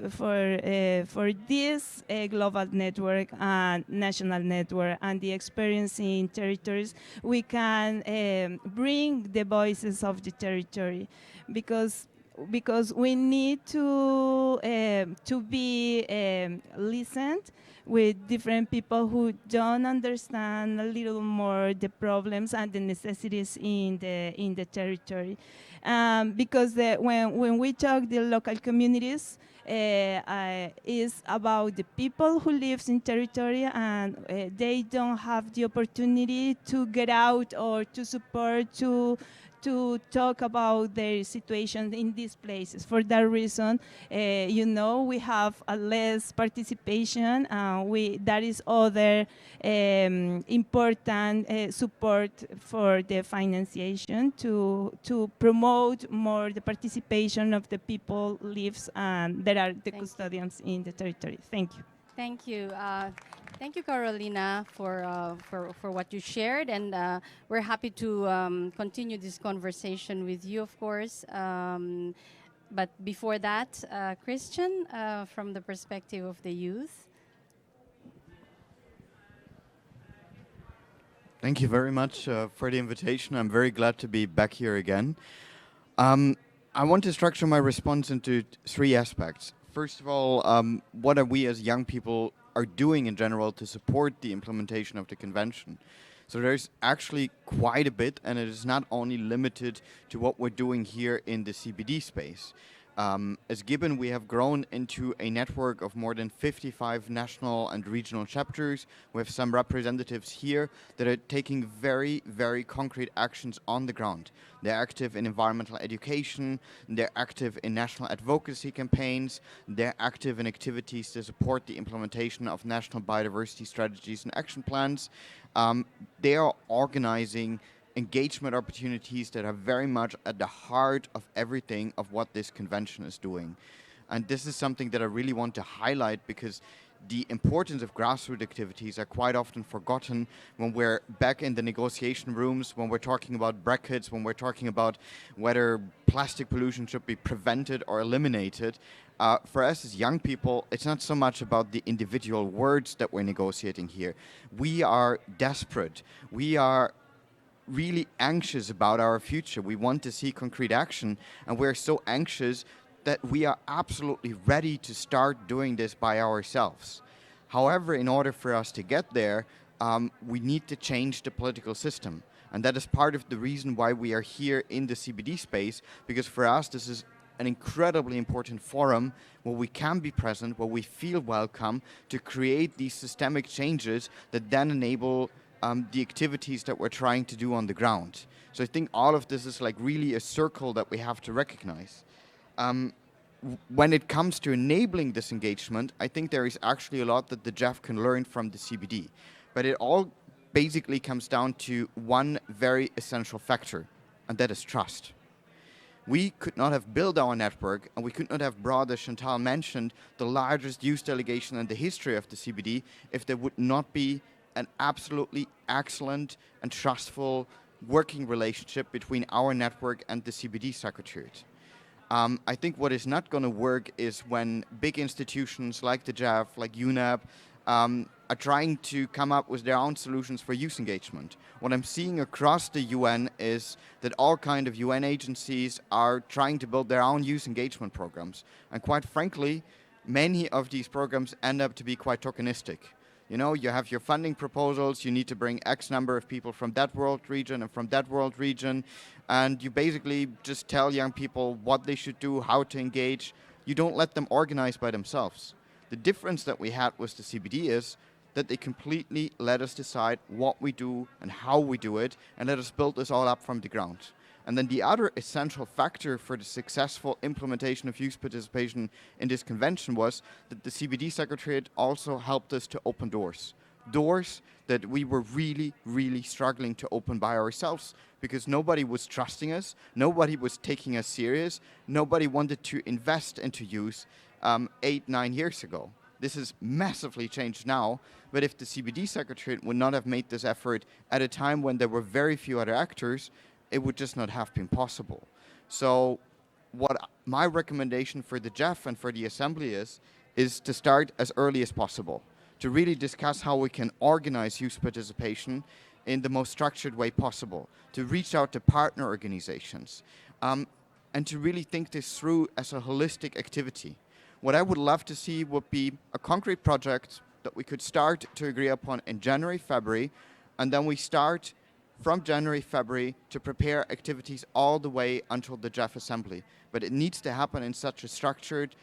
for this global network and national network and the experience in territories, we can bring the voices of the territory because we need to be listened with different people who don't understand a little more the problems and the necessities in the territory, because when we talk the local communities, is about the people who lives in territory and they don't have the opportunity to get out or to support to talk about their situation in these places. For that reason, we have a less participation. That is other important support for the financiation to promote more the participation of the people lives and that are the custodians in the territory. Thank you.
Thank you. Thank you, Carolina, for what you shared, and we're happy to continue this conversation with you, of course. But before that, Christian, from the perspective of the youth.
Thank you very much for the invitation. I'm very glad to be back here again. I want to structure my response into three aspects. First of all, what are we as young people are doing in general to support the implementation of the convention? So there's actually quite a bit, and it is not only limited to what we're doing here in the CBD space. As Gibbon, we have grown into a network of more than 55 national and regional chapters. We have some representatives here that are taking very, very concrete actions on the ground. They're active in environmental education, they're active in national advocacy campaigns, they're active in activities to support the implementation of national biodiversity strategies and action plans. They are organizing engagement opportunities that are very much at the heart of everything of what this convention is doing. And this is something that I really want to highlight because the importance of grassroots activities are quite often forgotten when we're back in the negotiation rooms, when we're talking about brackets, when we're talking about whether plastic pollution should be prevented or eliminated. For us as young people, it's not so much about the individual words that we're negotiating here. We are desperate. We are really anxious about our future. We want to see concrete action, and we're so anxious that we are absolutely ready to start doing this by ourselves. However, in order for us to get there, we need to change the political system. And that is part of the reason why we are here in the CBD space, because for us this is an incredibly important forum where we can be present, where we feel welcome to create these systemic changes that then enable the activities that we're trying to do on the ground. So I think all of this is like really a circle that we have to recognize. When it comes to enabling this engagement, I think there is actually a lot that the GEF can learn from the CBD. But it all basically comes down to one very essential factor, and that is trust. We could not have built our network, and we could not have brought, as Chantal mentioned, the largest youth delegation in the history of the CBD if there would not be an absolutely excellent and trustful working relationship between our network and the CBD Secretariat. I think what is not going to work is when big institutions like the GEF, like UNEP, are trying to come up with their own solutions for youth engagement. What I'm seeing across the UN is that all kind of UN agencies are trying to build their own youth engagement programs. And quite frankly, many of these programs end up to be quite tokenistic. You know, you have your funding proposals, you need to bring X number of people from that world region and from that world region, and you basically just tell young people what they should do, how to engage. You don't let them organize by themselves. The difference that we had with the CBD is that they completely let us decide what we do and how we do it, and let us build this all up from the ground. And then the other essential factor for the successful implementation of youth participation in this convention was that the CBD Secretariat also helped us to open doors. Doors that we were really, really struggling to open by ourselves because nobody was trusting us, nobody was taking us serious, nobody wanted to invest into youth 8-9 years ago. This has massively changed now, but if the CBD Secretariat would not have made this effort at a time when there were very few other actors, it would just not have been possible. So what my recommendation for the GEF and for the Assembly is to start as early as possible, to really discuss how we can organize youth participation in the most structured way possible, to reach out to partner organizations, and to really think this through as a holistic activity. What I would love to see would be a concrete project that we could start to agree upon in January, February, and then we start from January, February to prepare activities all the way until the GEF Assembly. But it needs to happen in such a structured,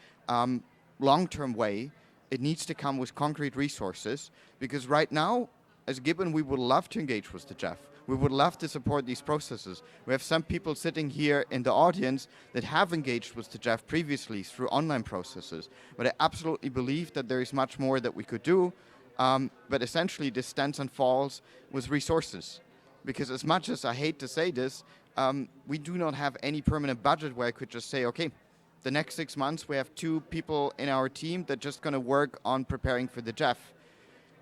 long-term way. It needs to come with concrete resources, because right now, as Gibbon, we would love to engage with the GEF. We would love to support these processes. We have some people sitting here in the audience that have engaged with the GEF previously through online processes. But I absolutely believe that there is much more that we could do. But essentially, this stands and falls with resources. Because as much as I hate to say this, we do not have any permanent budget where I could just say, okay, the next 6 months we have 2 people in our team that just going to work on preparing for the GEF.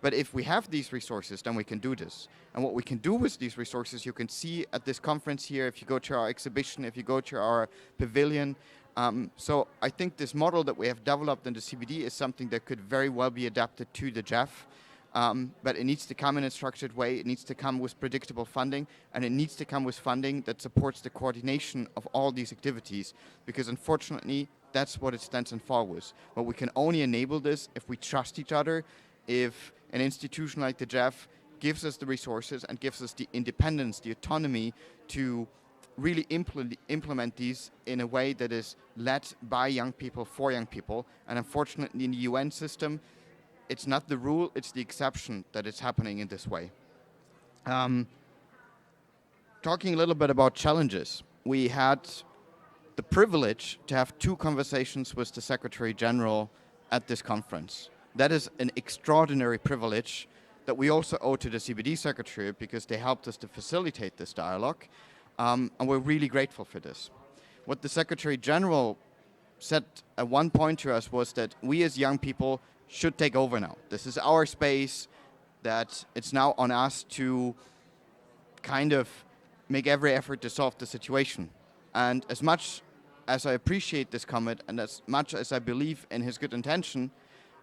But if we have these resources, then we can do this. And what we can do with these resources, you can see at this conference here, if you go to our exhibition, if you go to our pavilion. So I think this model that we have developed in the CBD is something that could very well be adapted to the GEF. But it needs to come in a structured way, it needs to come with predictable funding, and it needs to come with funding that supports the coordination of all these activities, because unfortunately, that's what it stands and falls with. But we can only enable this if we trust each other, if an institution like the GEF gives us the resources and gives us the independence, the autonomy to really implement these in a way that is led by young people for young people. And unfortunately, in the UN system, it's not the rule, it's the exception that it's happening in this way. Talking a little bit about challenges, we had the privilege to have 2 conversations with the Secretary General at this conference. That is an extraordinary privilege that we also owe to the CBD Secretariat, because they helped us to facilitate this dialogue, and we're really grateful for this. What the Secretary General said at one point to us was that we as young people should take over now. This is our space, that it's now on us to kind of make every effort to solve the situation. And as much as I appreciate this comment and as much as I believe in his good intention,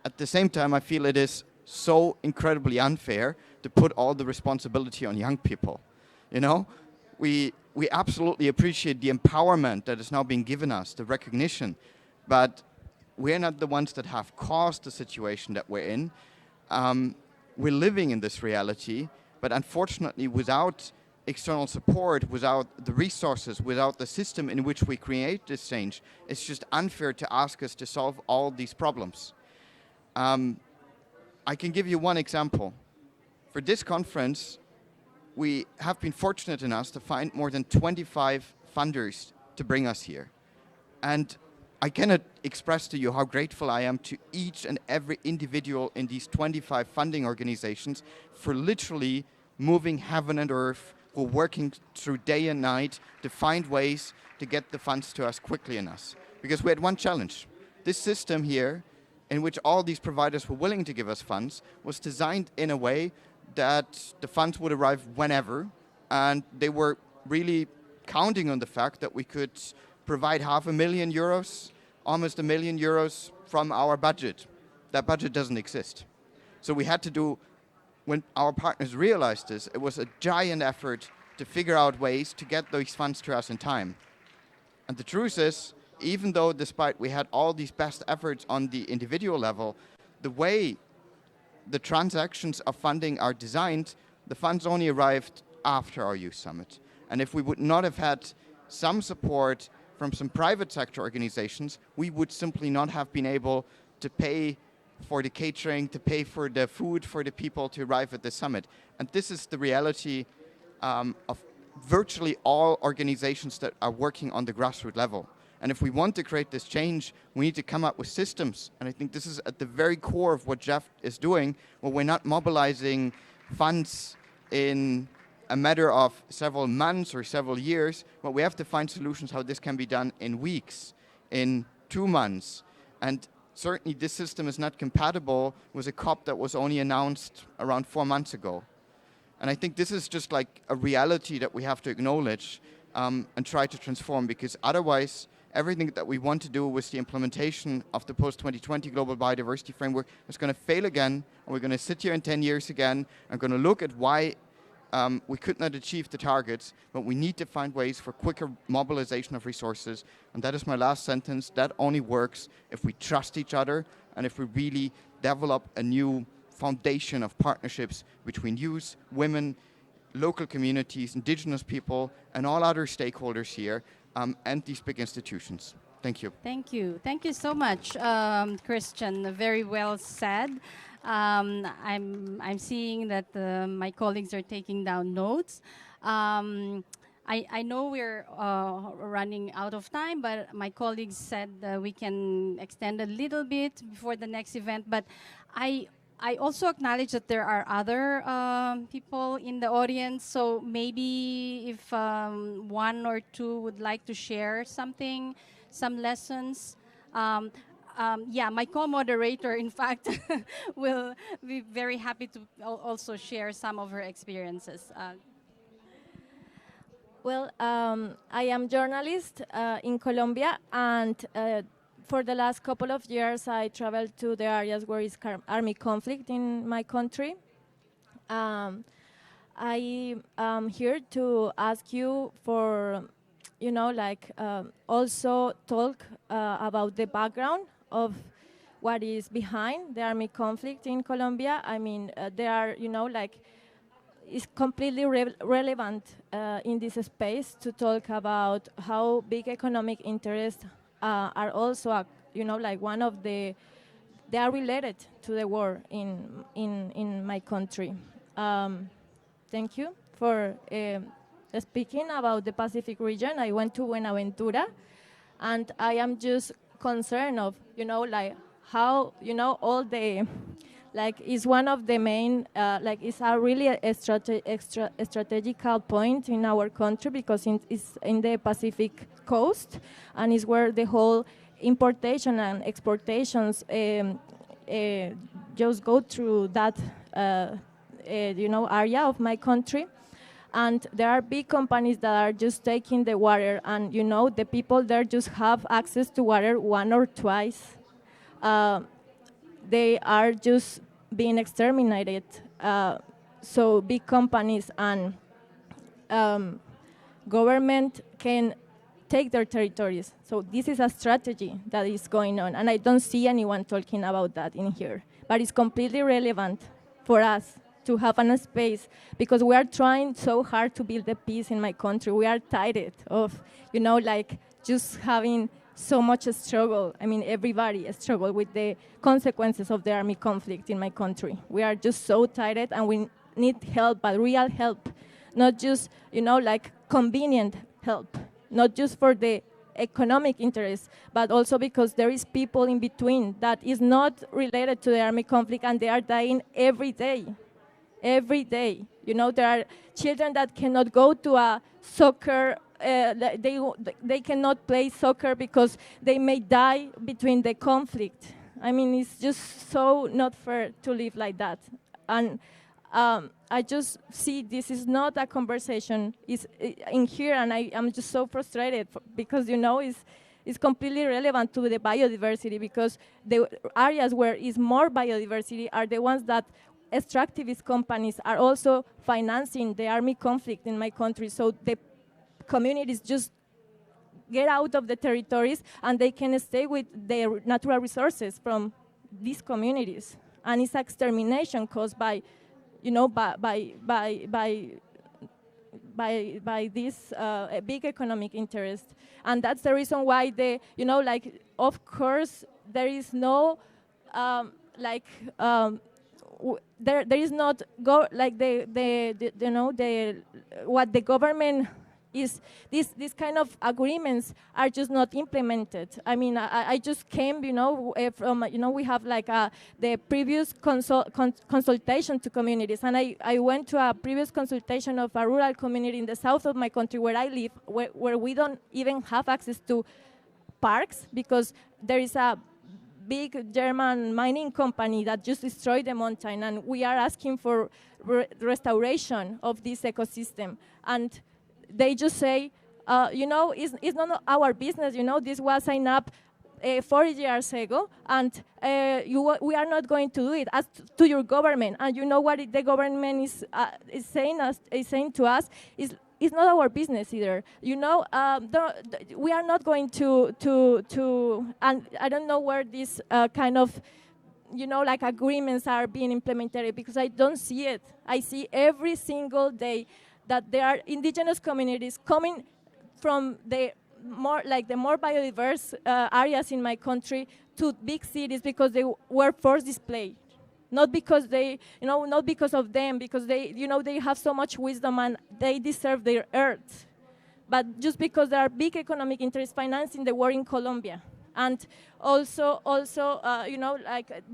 at the same time I feel it is so incredibly unfair to put all the responsibility on young people. You know, we absolutely appreciate the empowerment that is now being given us, the recognition, but we're not the ones that have caused the situation that we're in. We're living in this reality, but unfortunately without external support, without the resources, without the system in which we create this change, it's just unfair to ask us to solve all these problems. I can give you one example. For this conference, we have been fortunate enough to find more than 25 funders to bring us here. And I cannot express to you how grateful I am to each and every individual in these 25 funding organizations for literally moving heaven and earth, who are working through day and night to find ways to get the funds to us quickly enough. Because we had one challenge. This system here, in which all these providers were willing to give us funds, was designed in a way that the funds would arrive whenever, and they were really counting on the fact that we could provide €500,000, almost €1 million from our budget. That budget doesn't exist. So we had to do, when our partners realized this, it was a giant effort to figure out ways to get those funds to us in time. And the truth is, even though despite we had all these best efforts on the individual level, the way the transactions of funding are designed, the funds only arrived after our youth summit. And if we would not have had some support from some private sector organizations, we would simply not have been able to pay for the catering, to pay for the food for the people to arrive at the summit. And this is the reality of virtually all organizations that are working on the grassroots level. And if we want to create this change, we need to come up with systems. And I think this is at the very core of what GEF is doing, where we're not mobilizing funds in a matter of several months or several years, but we have to find solutions how this can be done in weeks, in 2 months. And certainly this system is not compatible with a COP that was only announced around 4 months ago. And I think this is just like a reality that we have to acknowledge and try to transform, because otherwise everything that we want to do with the implementation of the post-2020 Global Biodiversity Framework is going to fail again, and we're going to sit here in 10 years again and going to look at why we could not achieve the targets, but we need to find ways for quicker mobilization of resources. And that is my last sentence. That only works if we trust each other and if we really develop a new foundation of partnerships between youth, women, local communities, indigenous people, and all other stakeholders here, and these big institutions. Thank you.
Thank you. Thank you so much, Christian. Very well said. I'm seeing that my colleagues are taking down notes. I know we're running out of time, but my colleagues said we can extend a little bit before the next event. But I also acknowledge that there are other people in the audience, so maybe if one or two would like to share something, some lessons. Yeah, my co-moderator, in fact, will be very happy to also share some of her experiences.
Well, I am journalist in Colombia, and for the last couple of years, I traveled to the areas where is army conflict in my country. I am here to ask you for, also talk about the background of what is behind the army conflict in Colombia. I mean, there are, it's completely relevant in this space to talk about how big economic interests are also, one of they are related to the war in my country. Thank you for speaking about the Pacific region. I went to Buenaventura, and I am just concerned of, how, all the, is one of the main, it's a really a strategical point in our country, because it's in the Pacific coast, and it's where the whole importation and exportations, just go through that area of my country, and there are big companies that are just taking the water, and the people there just have access to water one or twice. They are just being exterminated. So big companies and government can take their territories. So this is a strategy that is going on, and I don't see anyone talking about that in here. But it's completely relevant for us to have a space, because we are trying so hard to build the peace in my country. We are tired of, just having so much struggle. I mean, everybody struggle with the consequences of the army conflict in my country. We are just so tired, and we need help, but real help, not just, convenient help, not just for the economic interest, but also because there is people in between that is not related to the army conflict, and they are dying every day. Every day. There are children that cannot go to a soccer, they cannot play soccer because they may die between the conflict. I mean, it's just so not fair to live like that. And I just see this is not a conversation in here, and I'm just so frustrated because, it's completely relevant to the biodiversity, because the areas where is more biodiversity are the ones that extractivist companies are also financing the army conflict in my country. So the communities just get out of the territories, and they can stay with their natural resources from these communities. And it's extermination caused by, by this big economic interest. And that's the reason why of course, there is no, there is not what the government is. These kind of agreements are just not implemented. I mean, I just came, from we have the previous consultation to communities, and I went to a previous consultation of a rural community in the south of my country where I live, where we don't even have access to parks, because there is a big German mining company that just destroyed the mountain, and we are asking for restoration of this ecosystem. And they just say, it's not our business, this was signed up 40 years ago, and we are not going to do it. As to your government, and you know what the government is saying to us is, it's not our business either. We are not going to, and I don't know where this kind of, agreements are being implemented, because I don't see it. I see every single day that there are indigenous communities coming from the more biodiverse areas in my country to big cities because they were forced displaced. Not because not because of them, because they have so much wisdom and they deserve their earth, but just because there are big economic interests financing the war in Colombia. And also,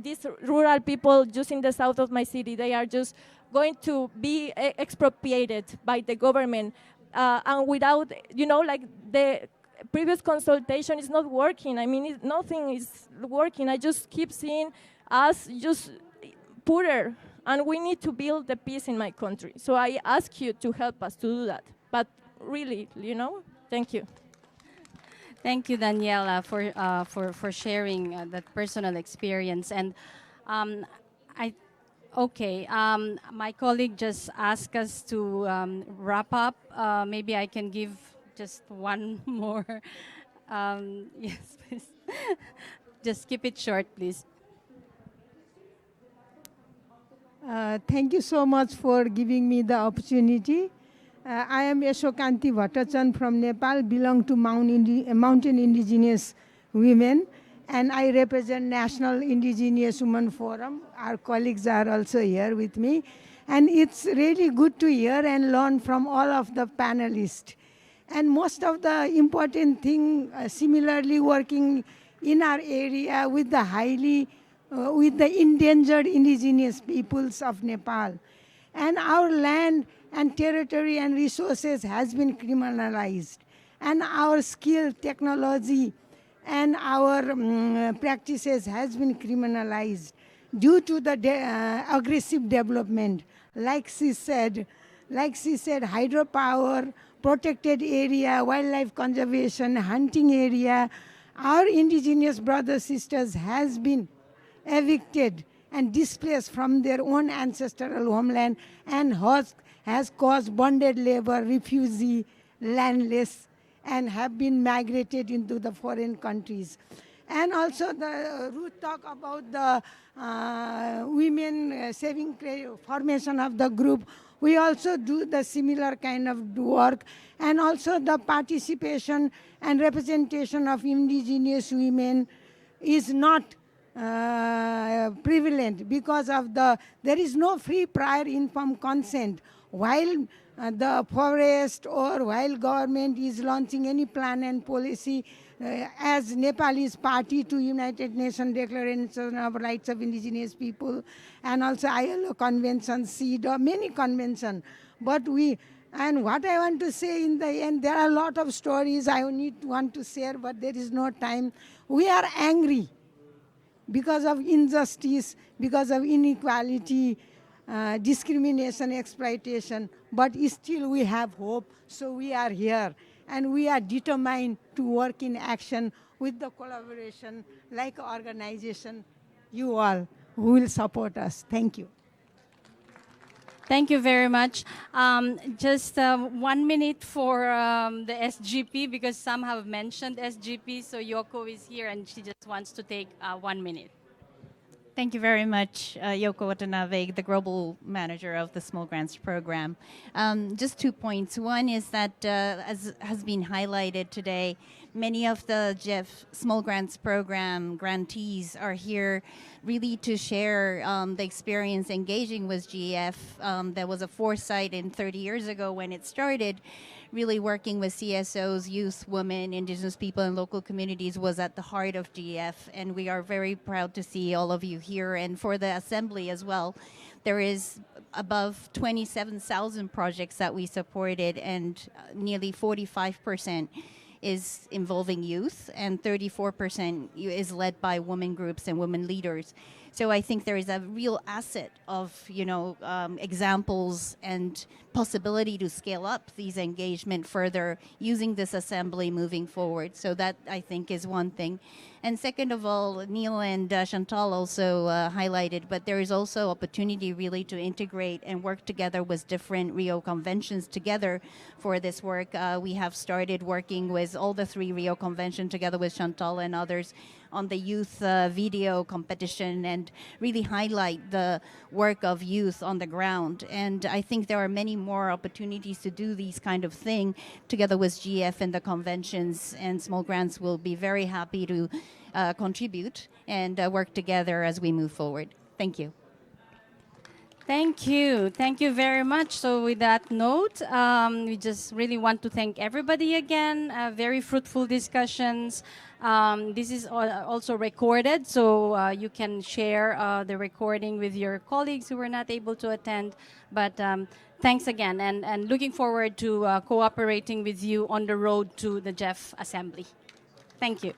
these rural people just in the south of my city, they are just going to be expropriated by the government, and without, the previous consultation is not working. I mean, nothing is working. I just keep seeing us just poorer, and we need to build the peace in my country. So I ask you to help us to do that. But really, thank you.
Thank you, Daniela, for sharing that personal experience. And my colleague just asked us to wrap up. Maybe I can give just one more. Yes, please. Just keep it short, please.
Thank you so much for giving me the opportunity. I am Yashokanti Bhattachan from Nepal, belong to Mountain Indigenous Women, and I represent National Indigenous Women Forum. Our colleagues are also here with me. And it's really good to hear and learn from all of the panelists. And most of the important thing, similarly working in our area with the with the endangered indigenous peoples of Nepal. And our land and territory and resources has been criminalized. And our skill, technology, and our practices has been criminalized. due to the aggressive development. Like she said, hydropower, protected area, wildlife conservation, hunting area, our indigenous brothers, sisters has been evicted and displaced from their own ancestral homeland and has caused bonded labor, refugee, landless, and have been migrated into the foreign countries. And also the Ruth talk about the women saving formation of the group. We also do the similar kind of work, and also the participation and representation of indigenous women is not prevalent because of there is no free prior informed consent. While the forest or while government is launching any plan and policy, as Nepal is party to United Nations Declaration of Rights of Indigenous People and also ILO Convention, CEDAW, many conventions. But and what I want to say in the end, there are a lot of stories I want to share, but there is no time. We are angry because of injustice, because of inequality, discrimination, exploitation, but still we have hope, so we are here. And we are determined to work in action with the collaboration like organization, you all, who will support us. Thank you.
Thank you very much. Just 1 minute for the SGP, because some have mentioned SGP, so Yoko is here and she just wants to take 1 minute.
Thank you very much, Yoko Watanabe, the Global Manager of the Small Grants Program. Just 2 points. One is that, as has been highlighted today, many of the GEF Small Grants Program grantees are here really to share the experience engaging with GEF. There was a foresight in 30 years ago when it started. Really working with CSOs, youth, women, indigenous people, and local communities was at the heart of GEF, and we are very proud to see all of you here. And for the assembly as well, there is above 27,000 projects that we supported, and nearly 45% is involving youth, and 34% is led by women groups and women leaders. So I think there is a real asset of, examples and possibility to scale up these engagement further using this assembly moving forward. So that, I think, is one thing. And second of all, Neil and Chantal also highlighted, but there is also opportunity really to integrate and work together with different Rio conventions together for this work. We have started working with all the 3 Rio conventions together with Chantal and others on the youth video competition and really highlight the work of youth on the ground. And I think there are many more opportunities to do these kind of thing together with GF and the conventions, and Small Grants will be very happy to contribute and work together as we move forward. Thank you.
Thank you. Thank you very much. So with that note, we just really want to thank everybody again. Very fruitful discussions. This is also recorded, so you can share the recording with your colleagues who were not able to attend. But thanks again, and looking forward to cooperating with you on the road to the GEF Assembly. Thank you.